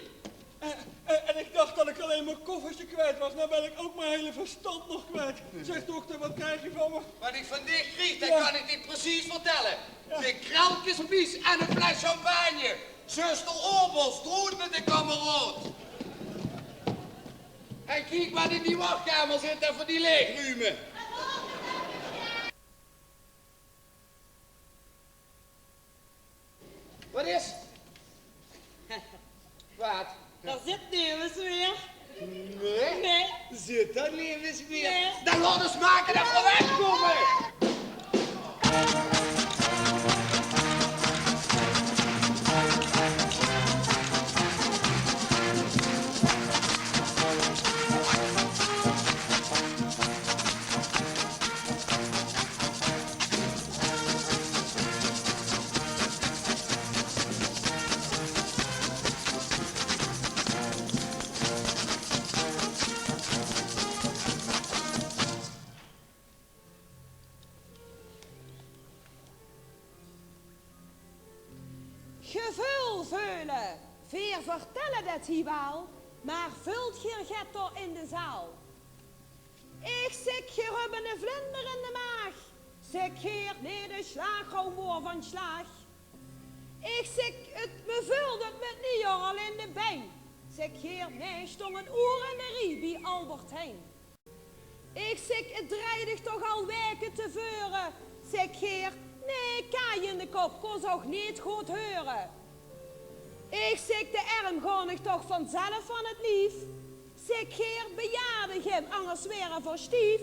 En ik dacht dat ik alleen mijn koffertje kwijt was. Nou ben ik ook mijn hele verstand nog kwijt. Zeg dokter, wat krijg je van me? Wat ik van dich kreeg, dat kan ik je precies vertellen. De kreltjespies en een fles champagne. Zuster Orbos, drood met de kameraad. En kijk wat in die wachtkamer zit en voor die leegruimen. Wat is? Wat? Daar zit Lewis weer. Nee? Nee. Zit daar Lewis weer? Nee. Dan laat ons maken dat we wegkomen. Gevul veulen, veer vertellen dat hij wel, maar vult geen getter in de zaal. Ik zeg hier hebben een vlinder in de maag, zeg hier nee de slaaghomoor van slaag. Ik zeg het me vult het met niet al in de been, zeg hier nee stond een oer in de rie bij Albert Heijn. Ik zeg het dreidig toch al weken te veuren, zeg hier nee, kaai in de kop, kon ze ook niet goed horen. Ik zeg de arm ga ik toch vanzelf van het lief. Zeg heer, bejaardig hem, anders weer een voor stief.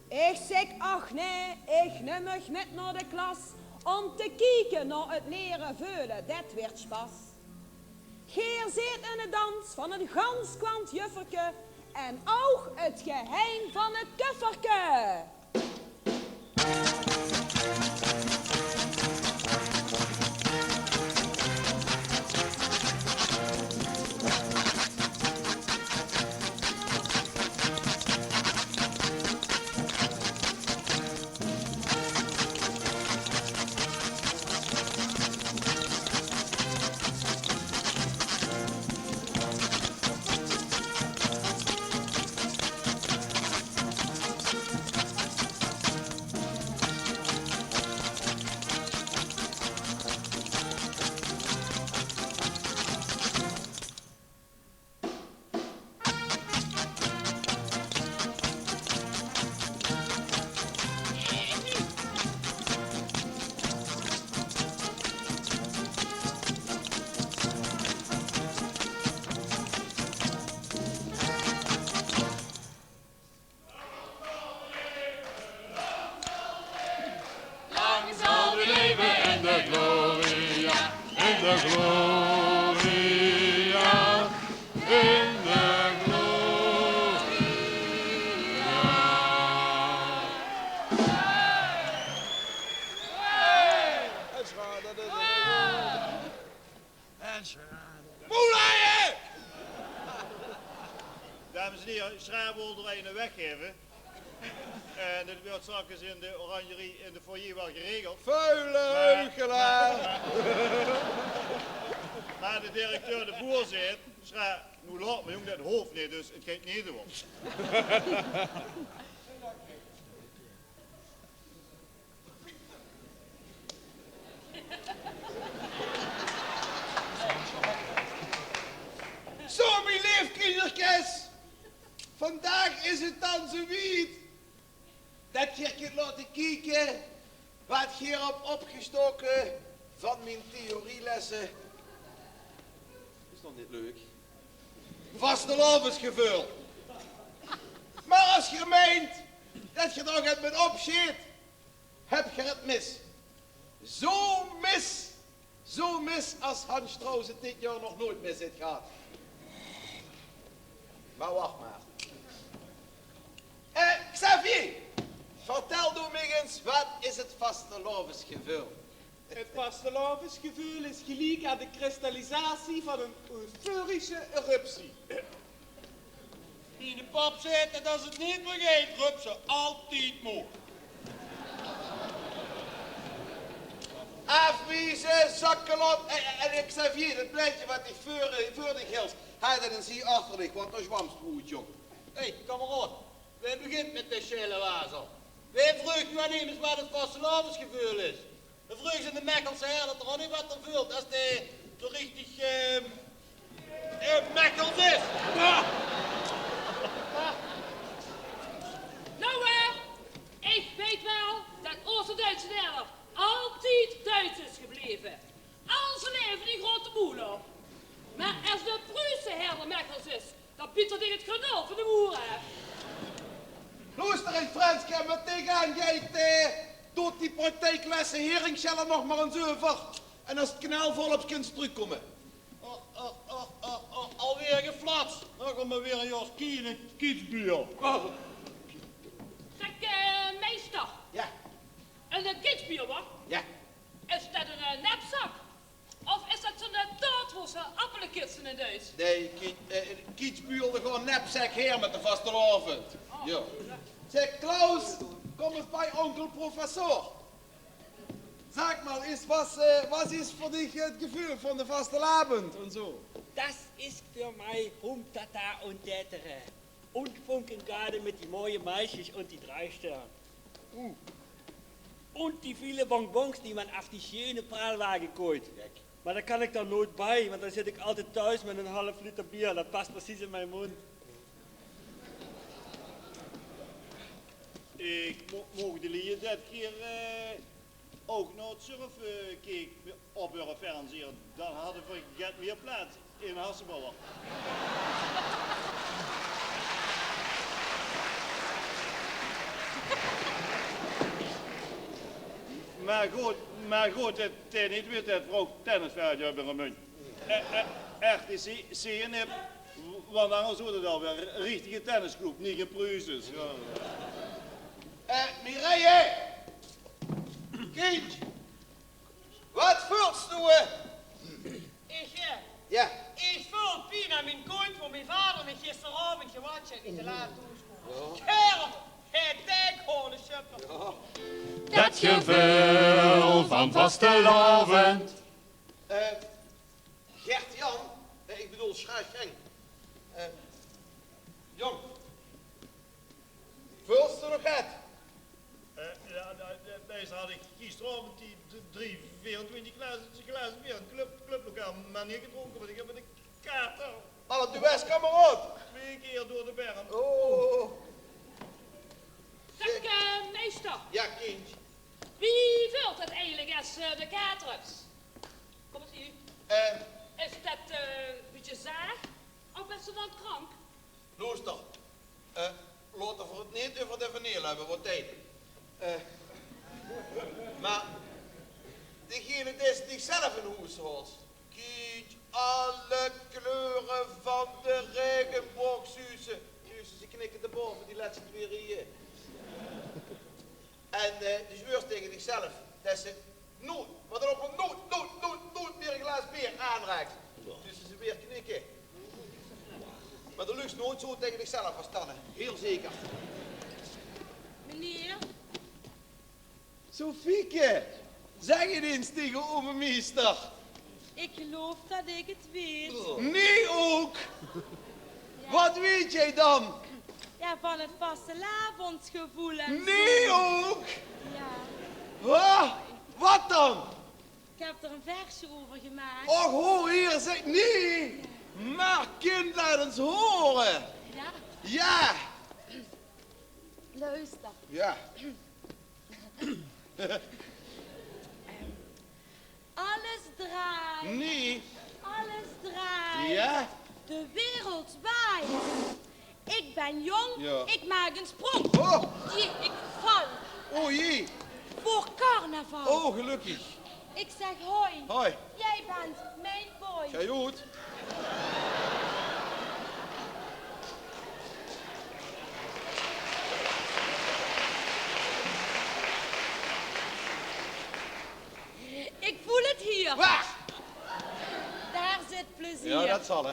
Ik zeg, ach nee, ik neem me met naar de klas, om te kijken naar het leren veulen, dat werd spas. Geer zit in de dans van het gans kwant jufferke, en ook het geheim van het kufferke. Dames en heren, schrijven er een weggeven. En dit wordt straks in de oranjerie in de foyer wel geregeld. Vuile huigelaar! Maar de directeur de boer zegt, schrijf, nu laat me jong dat hoofd niet, dus het gaat niet door. vandaag is het dan zoiets dat je kunt laten kijken wat je hier hebt opgestoken van mijn theorielessen. Is dat niet leuk? Vastelavondsgevoel. Maar als je meent dat je er het met opschiet, heb je het mis. Zo mis als Hans Strauss het dit jaar nog nooit mis heeft gehad. Maar wacht maar. Xavier, vertel doe mij eens, wat is het vastelavondsgevoel? Het vastelavondsgevoel is gelijk aan de kristallisatie van een euforische eruptie. In de pap zit en als het niet vergeet, rupsen altijd moe. Afwezen, zakkelot en Xavier, het blijtje wat ik voor de gils. Hij dat een zie achterlijk, want dat is wamstroet, jong. Hé, kameraad, wij beginnen met de schelle wazel. Wij vragen nu aan eens wat het vastelavondsgevoel is. We vragen in de Mekkelse her dat er al niet wat er vult, als de zo richtig Mekkels is. Ja. Nou ik weet wel dat Oost-Duitse helft altijd Duits is gebleven. Al zijn leven die grote moeder. Maar als de Pruise herder Mekkels is, dan biedt dat in het genul van de moer heeft. Luister eens Frans, ik heb me tegenaan geit, doet die praktijklessen heringschellen nog maar een zeuver. En als het kanaal volop kunt terugkomen. Alweer geflats. Dan komt er weer een jas kie in het kietsbuur. Zeg, meester. Ja. Een kietsbuur, wat? Ja. Is dat een nepzak? Of is dat zo'n doodwoeste appelenkitsen in Duits? Nee, kietsbuurde gewoon nepzak her met de vastelavond. Ja. Zeg, Klaus, kom eens bij onkel professor. Sag mal, was ist für dich das Gefühl von der Fastelavond und so? Das ist für mich Humtata und Tätere. Und Funkengarde mit die mooie Meisjes und die 3 Sterne. Und die viele Bonbons, die man auf die schöne Praalwagen gooit. Maar daar kan ik dan nooit bij, want dan zit ik altijd thuis met een half liter bier. Dat past precies in mijn mond. Ik mocht jullie dit keer ook naar het surfen kijken op hun fernsehen. Dan hadden we get meer plaats in Hassenballer. Maar goed, het is niet weer dat we ook tennisveld hebben gemunt. Echt, zie je niet, want anders wordt het alweer een richtige tennisclub, niet een Pruises. Mireille! Kind! Wat voelst du? Ja. Ik voel bijna mijn kooit voor mijn vader me gisteravond gewatcht heeft in de laat toeschool. Kerel, het dekhoorn super. Dat gevoel van vastelavond. Gert-Jan, ik bedoel Schaaf-Henk. Jong, voelst du nog het? Ja, deze had ik gisteravond die 24 glazen bier in het clublokaal, maar niet gedronken, want ik heb met een kaart al. Alle dues kameraad. 2 keer door de berm. Oh. Zeg, meester. Ja, kind. Wie vult het eigenlijk als de kaartrups? Kom eens hier. Is dat een beetje zaag? Of is ze dan krank? Luister, laten we het niet over de vanille hebben, wat tijd. Maar degene die zelf een hoes hoort, kiet alle kleuren van de regenboog, Suze. Suze, ze knikken de boven, die laat ze weer hier. En de zweurt tegen zichzelf dat ze nooit, maar dan ook nooit meer een glas bier aanraakt. Dus ze weer knikken. Maar de lucht nooit zo tegen zichzelf verstannen, heel zeker. Meneer? Sofieke, zeg het eens tegen oma meester. Ik geloof dat ik het weet. Nee ook! Ja. Wat weet jij dan? Ja, van het vastelavondsgevoel en nee zo. Ook! Ja. Wat dan? Ik heb er een versje over gemaakt. Och, hoor hier, zeg nee! Maar kind, laat eens horen! Ja, Ja! Luister. Ja. Alles draait. Nee. Alles draait. Ja? De wereld waait. Ik ben jong, Ja. ik maak een sprong. Oh. Ik val. Oh jee. Voor carnaval. Oh, gelukkig. Ik zeg hoi. Hoi. Jij bent mijn boy. Ga je goed? Ik voel het hier. Waar? Daar zit plezier. Ja, dat zal hè.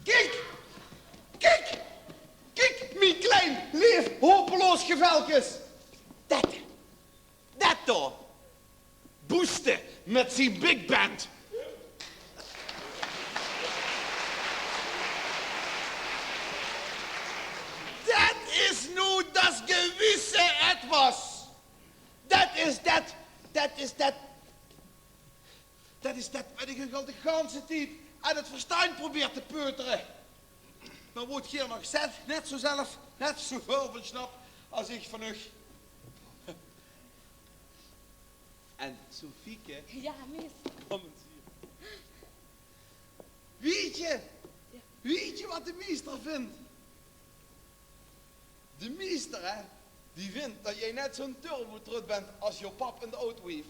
Kijk! Kijk! Kijk, mijn klein, lief, hopeloos gevelkes. Dat toch. Boesten met zijn big band. Dat is nu dat gewisse etwas. Dat is dat wat ik al de ganse tijd aan het verstaan probeer te peuteren. Dan wordt hier nog net zo zelf, net zoveel van snap als ik van u. En Sofieke, Ja, meester. kom eens hier. Weet je wat de meester vindt? De meester, hè, die vindt dat jij net zo'n turbotrut bent als je pap in de auto heeft.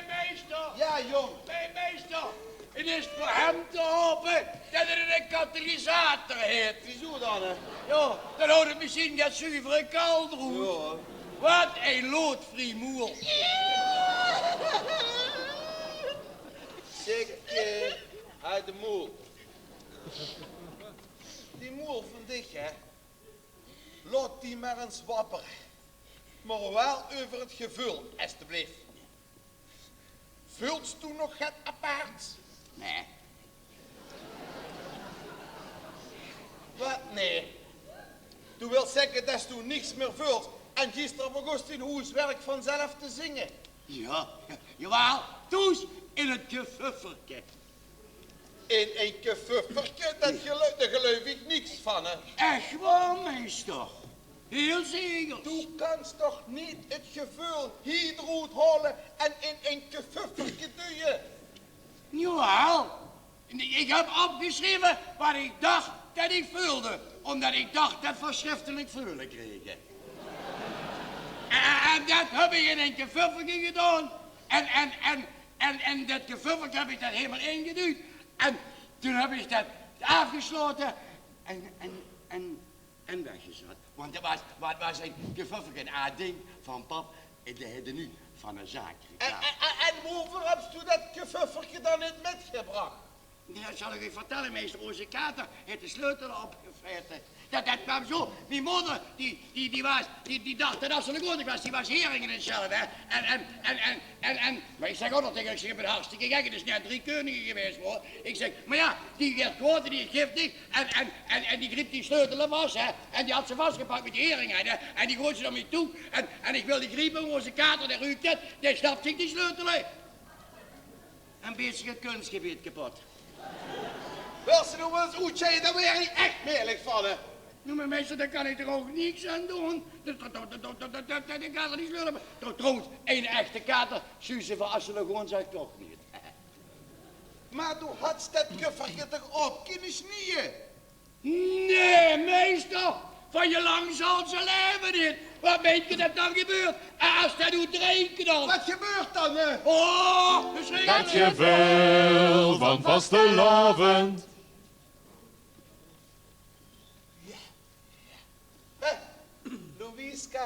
Meester. Ja, jong. Meester. Het is voor hem te hopen dat het een katalysator heet. Wieso dan, hè? Ja, dan houdt het misschien dat zuivere kalderhoed. Ja. Wat een loodvrij moer. Zeg, uit de moel. Die moel van dich, hè. Laat die maar eens wapperen. Maar wel over het gevul, alstublieft. Vult toen nog het apart? Nee. Wat? Nee. Du wilt zeggen dat du niks meer vult en gisteren begon in huiswerk vanzelf te zingen. Ja, jawel. Toes in het gefufferke. In een gefufferke, daar geloof ik niks van, hè. Echt waar, meester. Heel zeker. Du kanst toch niet het gevul hieruit halen en in een gefufferke duwen? Jawel. Ik heb opgeschreven wat ik dacht dat ik vulde. Omdat ik dacht dat we schriftelijk vullen kregen. En dat heb ik in een gefufferke gedaan. En dat gefufferke heb ik dat helemaal ingeduwd. En toen heb ik dat afgesloten en weggezet. Want dat was een gefufferke, een ding van pap. En die hadden nu van een zaak gekregen. En waarvoor heb je dat gefufferke dan niet metgebracht? Dat zal ik u vertellen, meester. Onze kater heeft de sleutel opgeveten. Dat kwam zo. Mijn moeder, die dacht dat als ze een was, die was heringen en zelf, hè. Maar ik zeg ook nog tegen ik zeg, ik ben hartstikke gek. Het is net 3 koningen geweest, hoor. Ik zeg, maar ja, die werd groot en die is giftig. En die griep die sleutel er was, hè. En die had ze vastgepakt met die heringen, hè. En die gooit ze naar mij toe. En ik wil die griepen, onze kater, die ruikt het. Die snapt zich die sleutel, hè. Een beetje het kunstgebied kapot. Wil ze nou eens hoe daar weer niet echt meerlijk vallen? Nou, maar meester, daar kan ik er ook niks aan doen. Dat kan er niet sleuren. Trouwens, een echte kater, Suze van Asselen gewoon zegt toch niet. Maar du had dat gefferke toch op kunnen snieën? Nee, meester. Van je lang zal ze leven niet. Wat weet je dat dan gebeurt? Als dat doet drinken dan. Wat gebeurt dan, hè? Oh, Het gevul van vastelavond. Louise 14.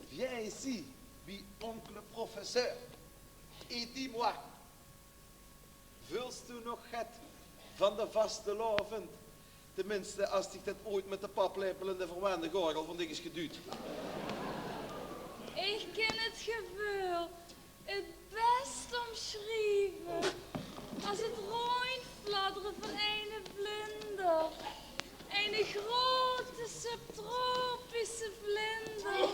Viens ici, wie oncle professeur. Et dis-moi, vulst u nog het van de vastelavond? Tenminste, als ik dat ooit met de paplepel in de verwaande gorgel van ding is geduwd. Ik ken het gevoel het best omschrijven. Als het rondfladderen van een vlinder. Een grote subtropische vlinder.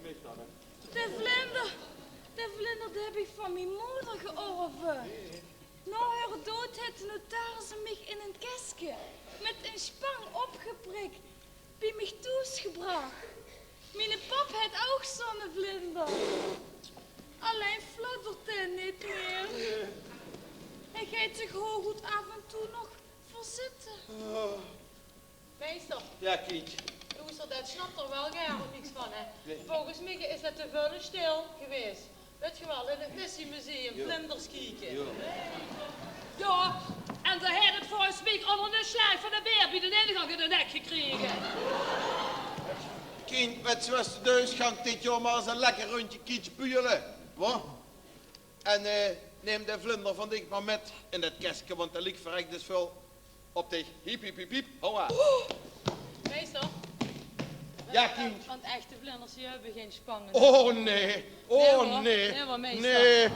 De vlinder, die heb ik van mijn moeder georven. Na haar dood heeft de notaris mij in een kistje met een spang opgeprikt bij mij toesgebracht. Mijn pap heeft ook zo'n vlinder. Alleen fluttert hij niet meer. Hij gaat zich goed af en toe nog verzitten. Meester. Ja, kindje. Loester, dat snapt er wel gaar niks van, hè? Nee. Volgens mij is het te veel stil geweest. Weet je wel, in het missiemuseum, vlinders kijken. Ja, en de heer het volgens mij onder de slijf van de beer bij de ingang in de nek gekregen. Kind, met zoals de deus gang dit jaar maar eens een lekker rondje kietje puilen. Wat? En neem de vlinder van dik maar met in dat kistje, want er ligt verrekt dus veel op de hiep hiep hiep hiep. Hou aan. Meester. Ja, kind. Want echte vlinders die hebben geen spangen. Oh nee, oh nee, nee, maar meester. nee.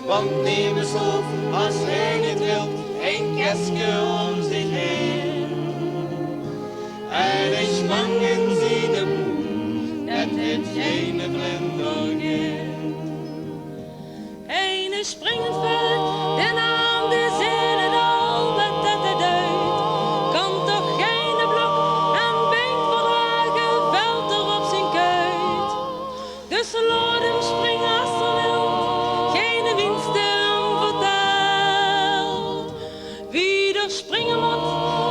Want neem eens op, als hij niet wilt, een kistje om zich heen. En een spang in zijn moe, dat heeft geen vlinder geen. Een springend veld, de naam de zin en al wat dat het duidt. Kan toch geen blok en been verdragen, veld er op zijn kuit. Dus laat hem springen als er wilt. Springen moet,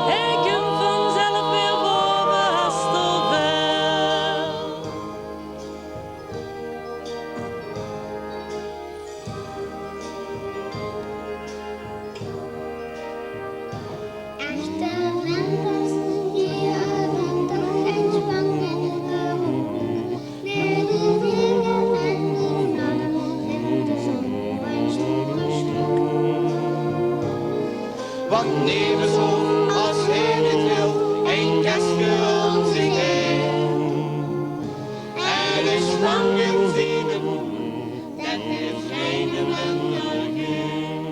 ik hem vanzelf weer boven Hastelveld. Echte vlinders, die hebben toch geen spangen waarom? Nee, die vliegen en die vlammen in de zon, mijn stoere stroom. Want neem eens op, als hij niet wil, een kistje om zich heen. En een spang in zijn moe, dat heeft geen vlinder geen.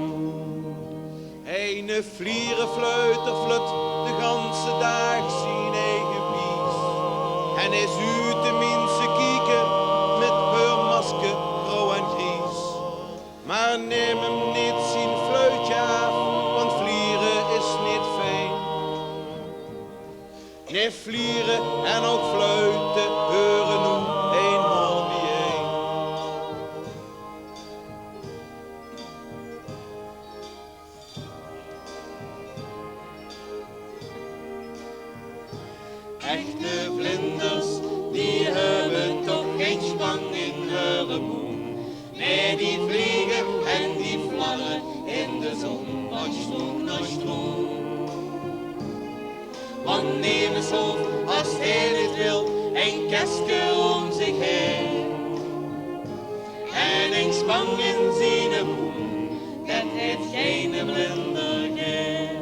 Een vlierenfluiter flut de ganse dag zijn eigen pies. En is u tenminste kieken met haar masker grauw en gries. Maar neem hem niet zijn fluitje af, want vlieren is niet fijn. Nee, vlieren en ook fluiten horen nu eenmaal bijeen. Echte vlinders, die hebben toch geen spang in hun boem. Nee, die vliegen en die fladderen in de zon, van stroom naar stroom. Want neem eens op, als hij dit wil, een kistje om zich heen. En een spang in zijn boem, dat heeft geen vlinder geen.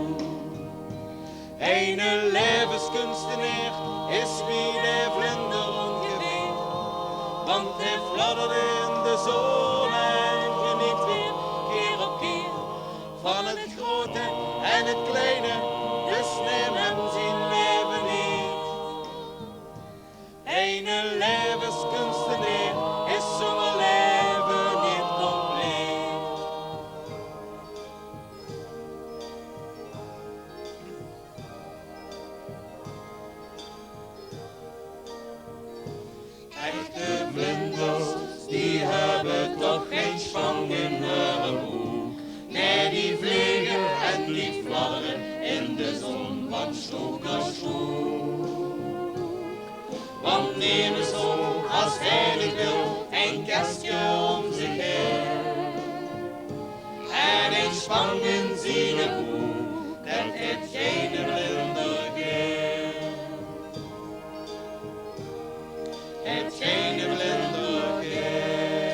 Een levenskunstenaar is wie de vlinder ongeveer. Want hij fladdert in de zon en geniet weer keer op keer van het grote en het kleine, dus neem hem zijn leven niet. Een levenskunstenaar is zonder leven niet compleet. Echte vlinders, die hebben toch geen spang in hun boek. Nee, die vliegen en die fladderen in de zon van strook naar strook. Want neem eens op, als hij dit wil, een kistje om zich heen. En een spang in zijn boek, dat heeft geen vlinder geen. Het geen vlinder geen.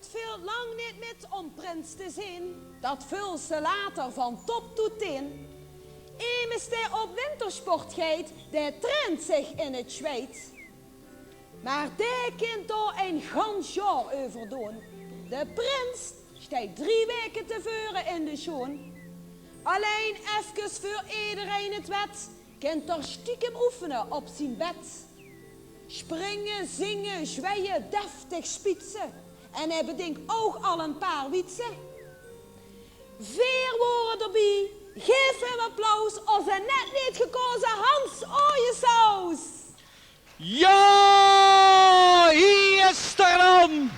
het veel lang niet met om prins te zien. Dat vul ze later van top tot teen. Emes die op wintersport gaat, die traint zich in het Zweeds. Maar die kind door een gans jaar over doen. De prins staat 3 weken tevoren in de schoen. Alleen even voor iedereen het wet, kent er stiekem oefenen op zijn bed. Springen, zingen, zweien, deftig spietsen. En hij bedenkt ook al een paar wietsen. 4 woorden erbij. Geef hem applaus als een net niet gekozen Hans Ooyensaus. Ja, hier is er dan.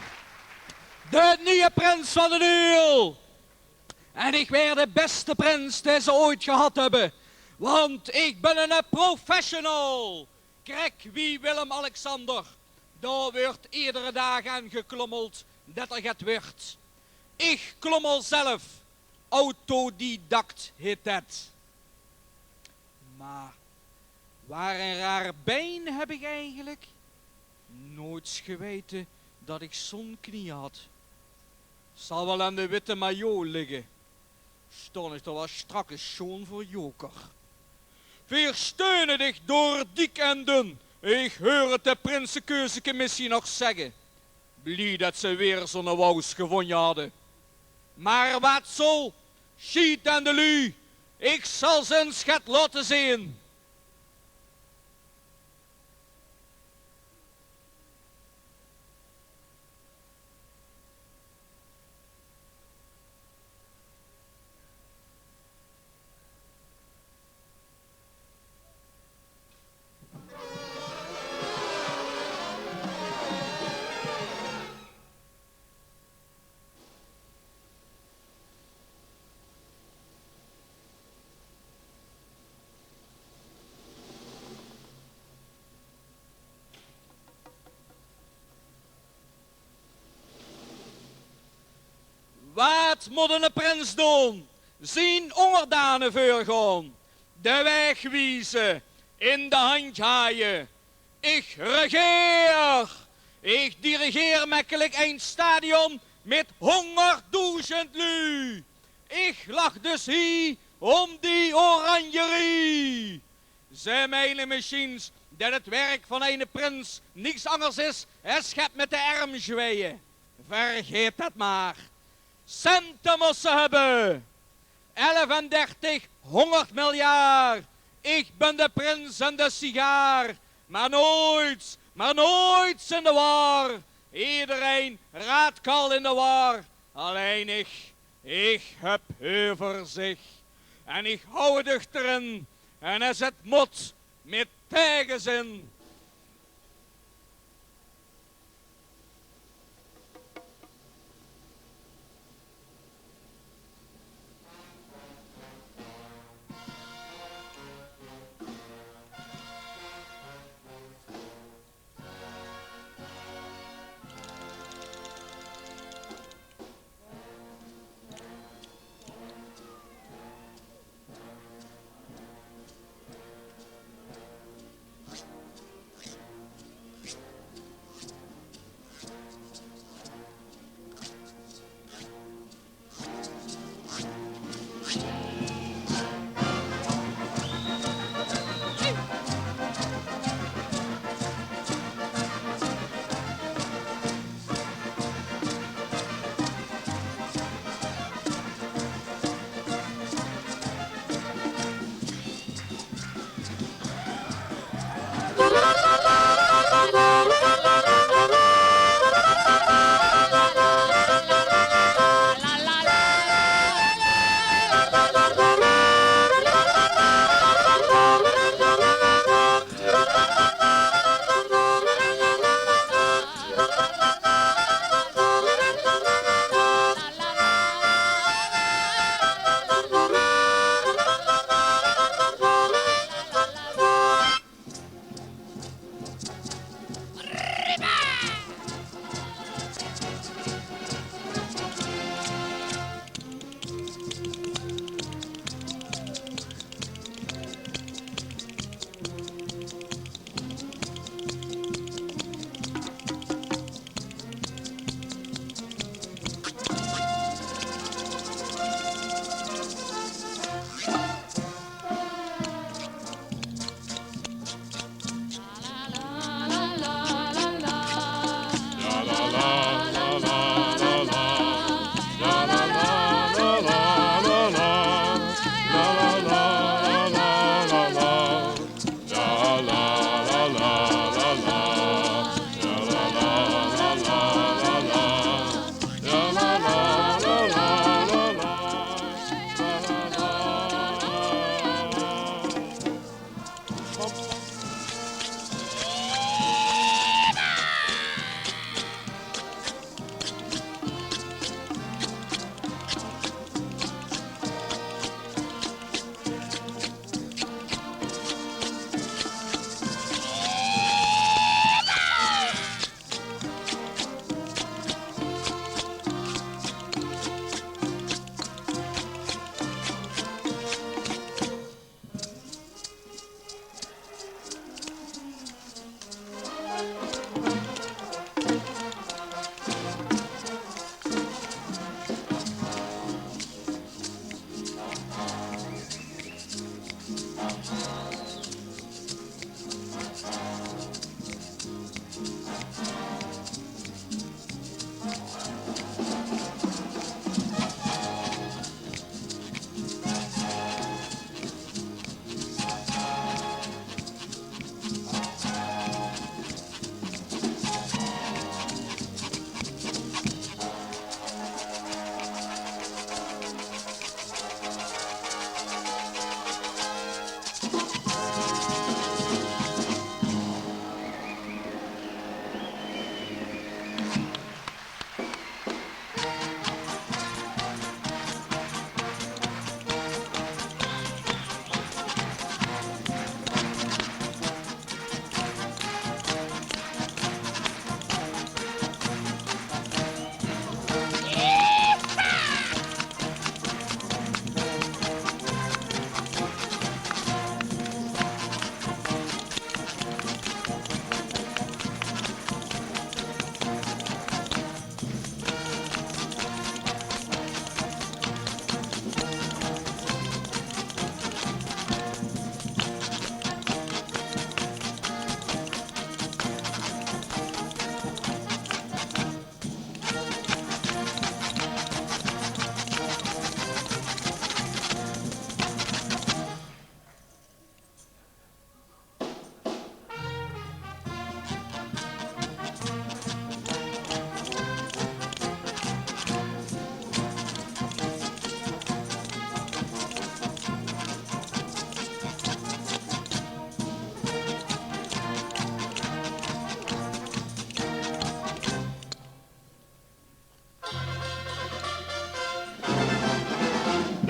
De nieuwe prins van de Nuil. En ik weer de beste prins die ze ooit gehad hebben. Want ik ben een professional. Kijk wie Willem-Alexander. Daar wordt iedere dag aan geklommeld dat er het wordt. Ik klommel zelf. Autodidact heet dat. Maar waar een raar been heb ik eigenlijk? Nooit geweten dat ik zo'n knie had. Zal wel aan de witte maillot liggen. Staan is toch wel strakke schoon voor joker. Versteunen dich door dik en dun. Ik hoor het de Prinsenkeuzecommissie nog zeggen. Blij dat ze weer zo'n wous gewonnen hadden. Maar wat zo? Schiet aan de lui. Ik zal ze een schat laten zien. Wat moet een prins doen? Zien onderdanen voorgaan. De weg wijzen. In de hand haaien. Ik regeer. Ik dirigeer makkelijk een stadion met 100.000 lui. Ik lach dus hier om die oranjerie. Ze menen misschien dat het werk van een prins niets anders is dan schep met de arm zweeën. Vergeet dat maar. Centen moest ze hebben. 31, 100 miljard. Ik ben de prins en de sigaar. Maar nooit in de war. Iedereen raadt kal in de war. Alleen ik heb overzicht. En ik hou het achterin. En als het moet, met tegenzin.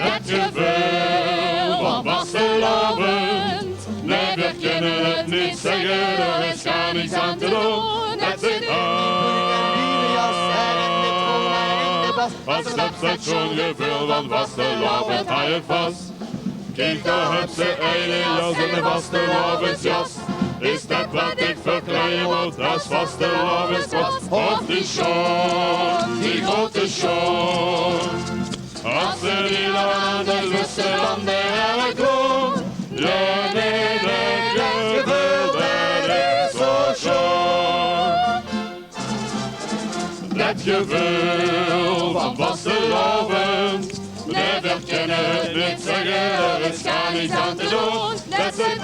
Dat gevoel van vastelovend. Nee, we kunnen het niet zeggen, er is gar niets aan te doen. Dat zit als het station gevoel van vastelovend, hou je vast. Kijk, daar heb ze een jas en een vastelovensjas. Is dat wat ik verkleien moet, dat is vastelovensjas. Of die short, die grote short. Als ze die dan aan de lusten van de hele kloon. Ja, nee, dat gevoel, dat is zo short. Dat gevoel van vastelovend. Nee, we kunnen het niet zeggen, er is gar niets aan te doen. Dat zit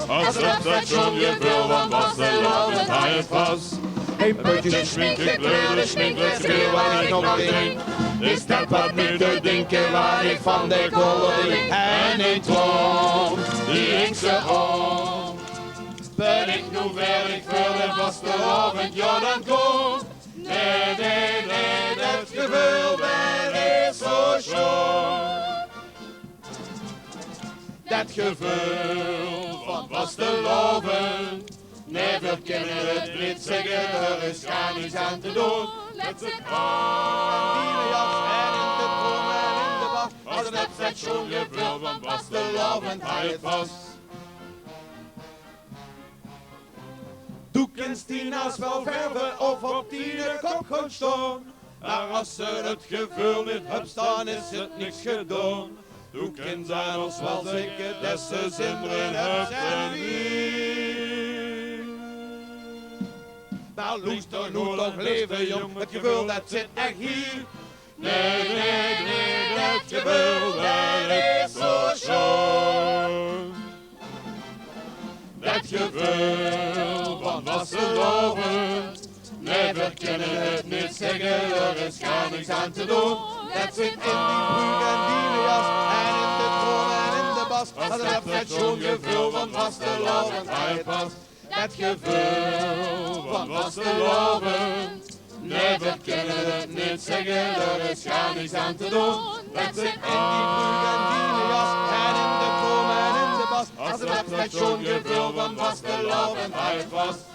als het station gevoel van vastelovend, hou je vast. Een beetje schminken, kleuren, schminken, speel waar ik nog aan denk. Is dat wat nu te denken waar ik van de kolen en ik droom, die ik ze om. Ben ik nu ver, ik voor de vastelovend, ja dan kom. Nee, nee, nee, dat gevoel, dat is zo schoon. Dat gevoel van vastelovend. Nee, we kunnen het niet zeggen, er is gar niets aan te doen. Let's it on! In de jas en in de trom en in de bas. Als het station gevoel van vastelovend, hou je vast. Doekens Tina's wel verven of op die de kop gaan staan. Maar als ze het gevoel niet hebben staan, is het niks gedaan. Doekens zijn ons wel zeker dat ze zin erin hebben wie. Maar luister nu toch leven jong, het gevoel dat zit echt hier. Nee, nee, nee, dat gevoel dat is zo schoon. Dat gevoel van vastelovend. Nee, we kunnen het niet zeggen, er is gar niks aan te doen. Dat zit in die broek en die jas en in de trom en in de bas. Als het station gevoel van vastelovend, hou je vast. Dat gevoel van vastelovend. Nee, we kunnen het niet zeggen, er is gar niks aan te doen. Dat zit in die broek en die jas en in de trom en in de bas. Als het station gevoel van vastelovend, hou je vast.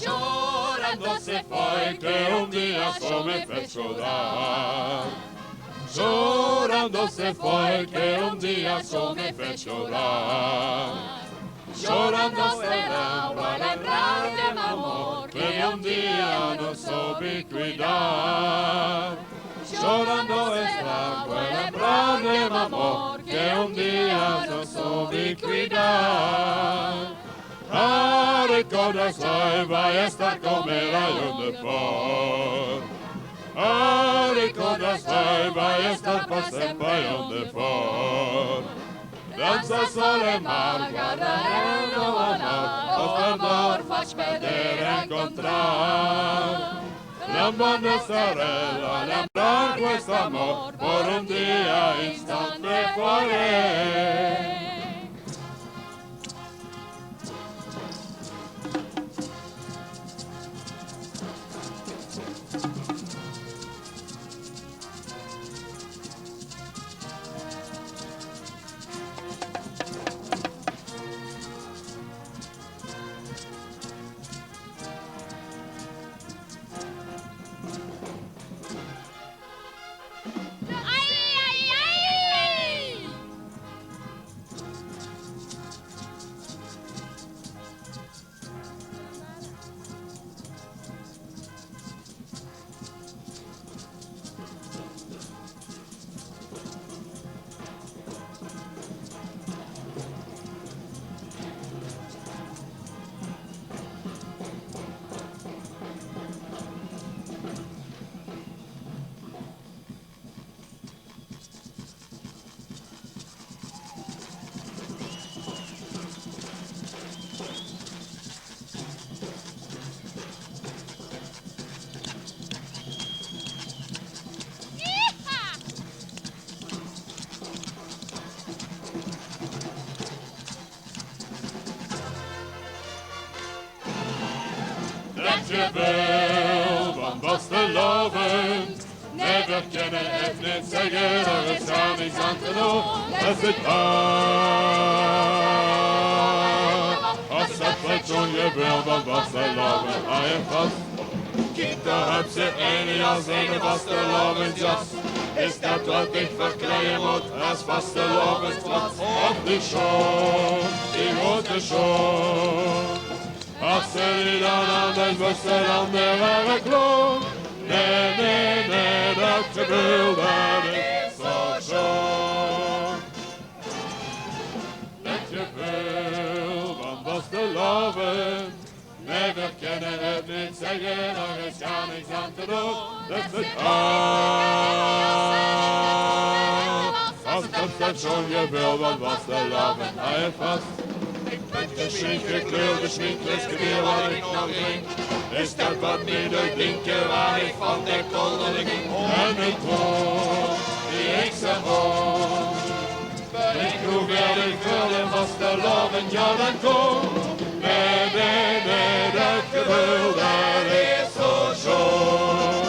Llorando se fue que un día yo me fez llorar. Llorando se fue que un día yo me fez llorar. Llorando será para lembrar de mi amor que un día no soube cuidar. Llorando será para lembrar de mi amor que un día no soube cuidar. Ah, ricorda sai, vai a estar con me la de for. Ah, ricorda sai, vai a estar per sempre de for. Danza sole margara e non amar, o amor faz perder encontrar. Lambando sarella, lembrar questo amor, por un dia instante fuori. je wil van vastelovend. Nee, we kunnen het niet zeggen, er is gar niets aan te doen. Het is waar. Als dat wat je wil van vastelovend, hou je vast. Kijk, daar heb ze een jas, een vastelovend jas. Is dat wat ik verkrijgen moet als vastelovend wat? Op die show, die grote show. Als ze die dan aan de bussen dan de rare kloon. Nee, nee, nee, dat gebeurt, dat is zo zo. Dat je wil van vastelovend. Nee, we kunnen het niet zeggen, er is gar niks aan te doen. Dat is het als dat station je wil, wat was de loven, hou je vast. De schmink gekleurde schminkles weer waar ik nog ging. Is dat wat niet de dinken waar ik van de kolder ging. En ik droom, die ik zag om. Ik vroeg wel ik wil en was de loven, ja dan kom. Nee, nee, nee, dat gevoel, dat is zo schoon.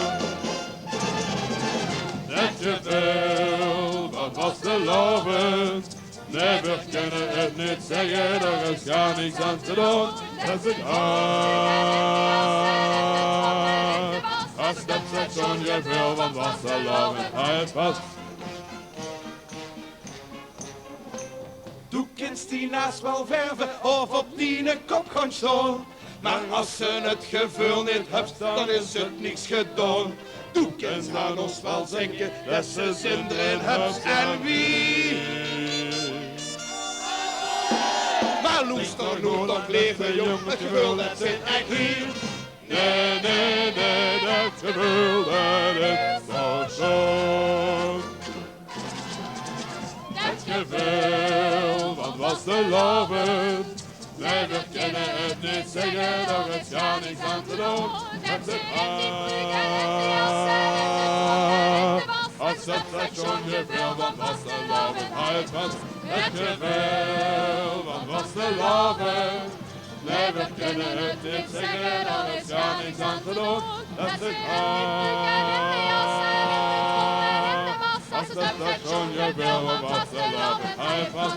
Dat je wil, wat was de loven. Nee, we kunnen het niet zeggen, er is gar niks aan te doen. Dat is het als dat station je wil, want was de loven, hou je vast. Du kennst die naast wel verven of op die kop gaan staan. Maar als ze het gevoel niet hebt, dan is het niks gedaan. Du kennst aan ons wel zeggen dat ze zin erin hebt en wie. Maar luister nu toch leven jong, het gevoel dat zit echt hier. Nee, nee, nee, dat gevoel dat is zo zo. Dat gevoel, wat was de loven? Nee, we kunnen het niet zeggen, er is gar niks aan te doen. Het is als dat station je wil, wat was de loven? Hou het vast. Het gevoel, wat was de loven? Nee, we kunnen het niet zeggen, er is gar niks aan te doen. Het is als dat station je wil, wat was de loven? Hou het vast.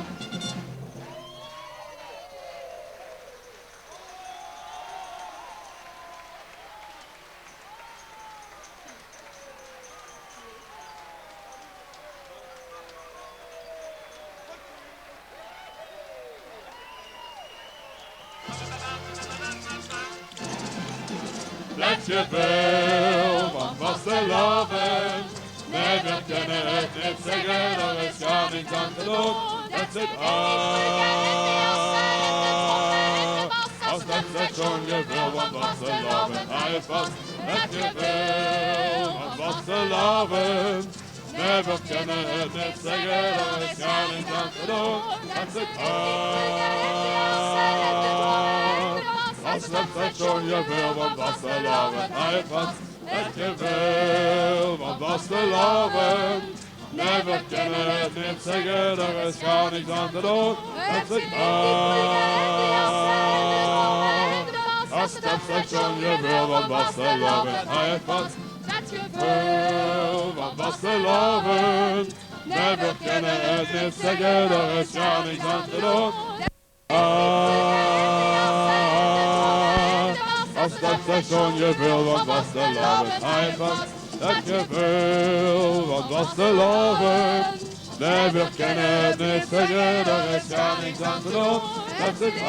Dat je wil, wat was de loven? Nee, we kunnen het niet zeggen, er is gar niks aan te doen. Dat is het als dat station je wil, wat was de loven? Hou je vast. Dat je wil, wat was de loven? Nee, we kunnen het niet zeggen, er is gar niks aan te doen. Dat is het als dat station je wil, wat was de loven? Hou je vast. Dat je wil, wat was de loven? Nee, we kunnen het niet zeggen, er is gar niks aan te doen. Dat is het als dat station je wil, wat was de loven? Hou je vast. Dat je wil, wat was de loven? Nee, we kunnen het niet zeggen, er is gar niks aan te doen. Als dat station je wil, wat was de loven? Hou je vast. Dat je wil, wat was de loven? Nee, we kunnen het niet zeggen, er is gar niks aan te doen. Dat is het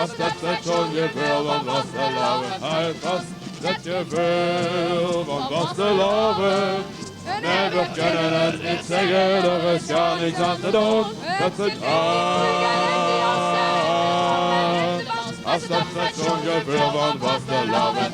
als dat station je wil, wat was de loven? Hou je vast. Dat je wil, wat was de loven? Nee, we kunnen het niet zeggen, er is gar niks aan te doen. Dat is het als dat station je wil, wat was de loven?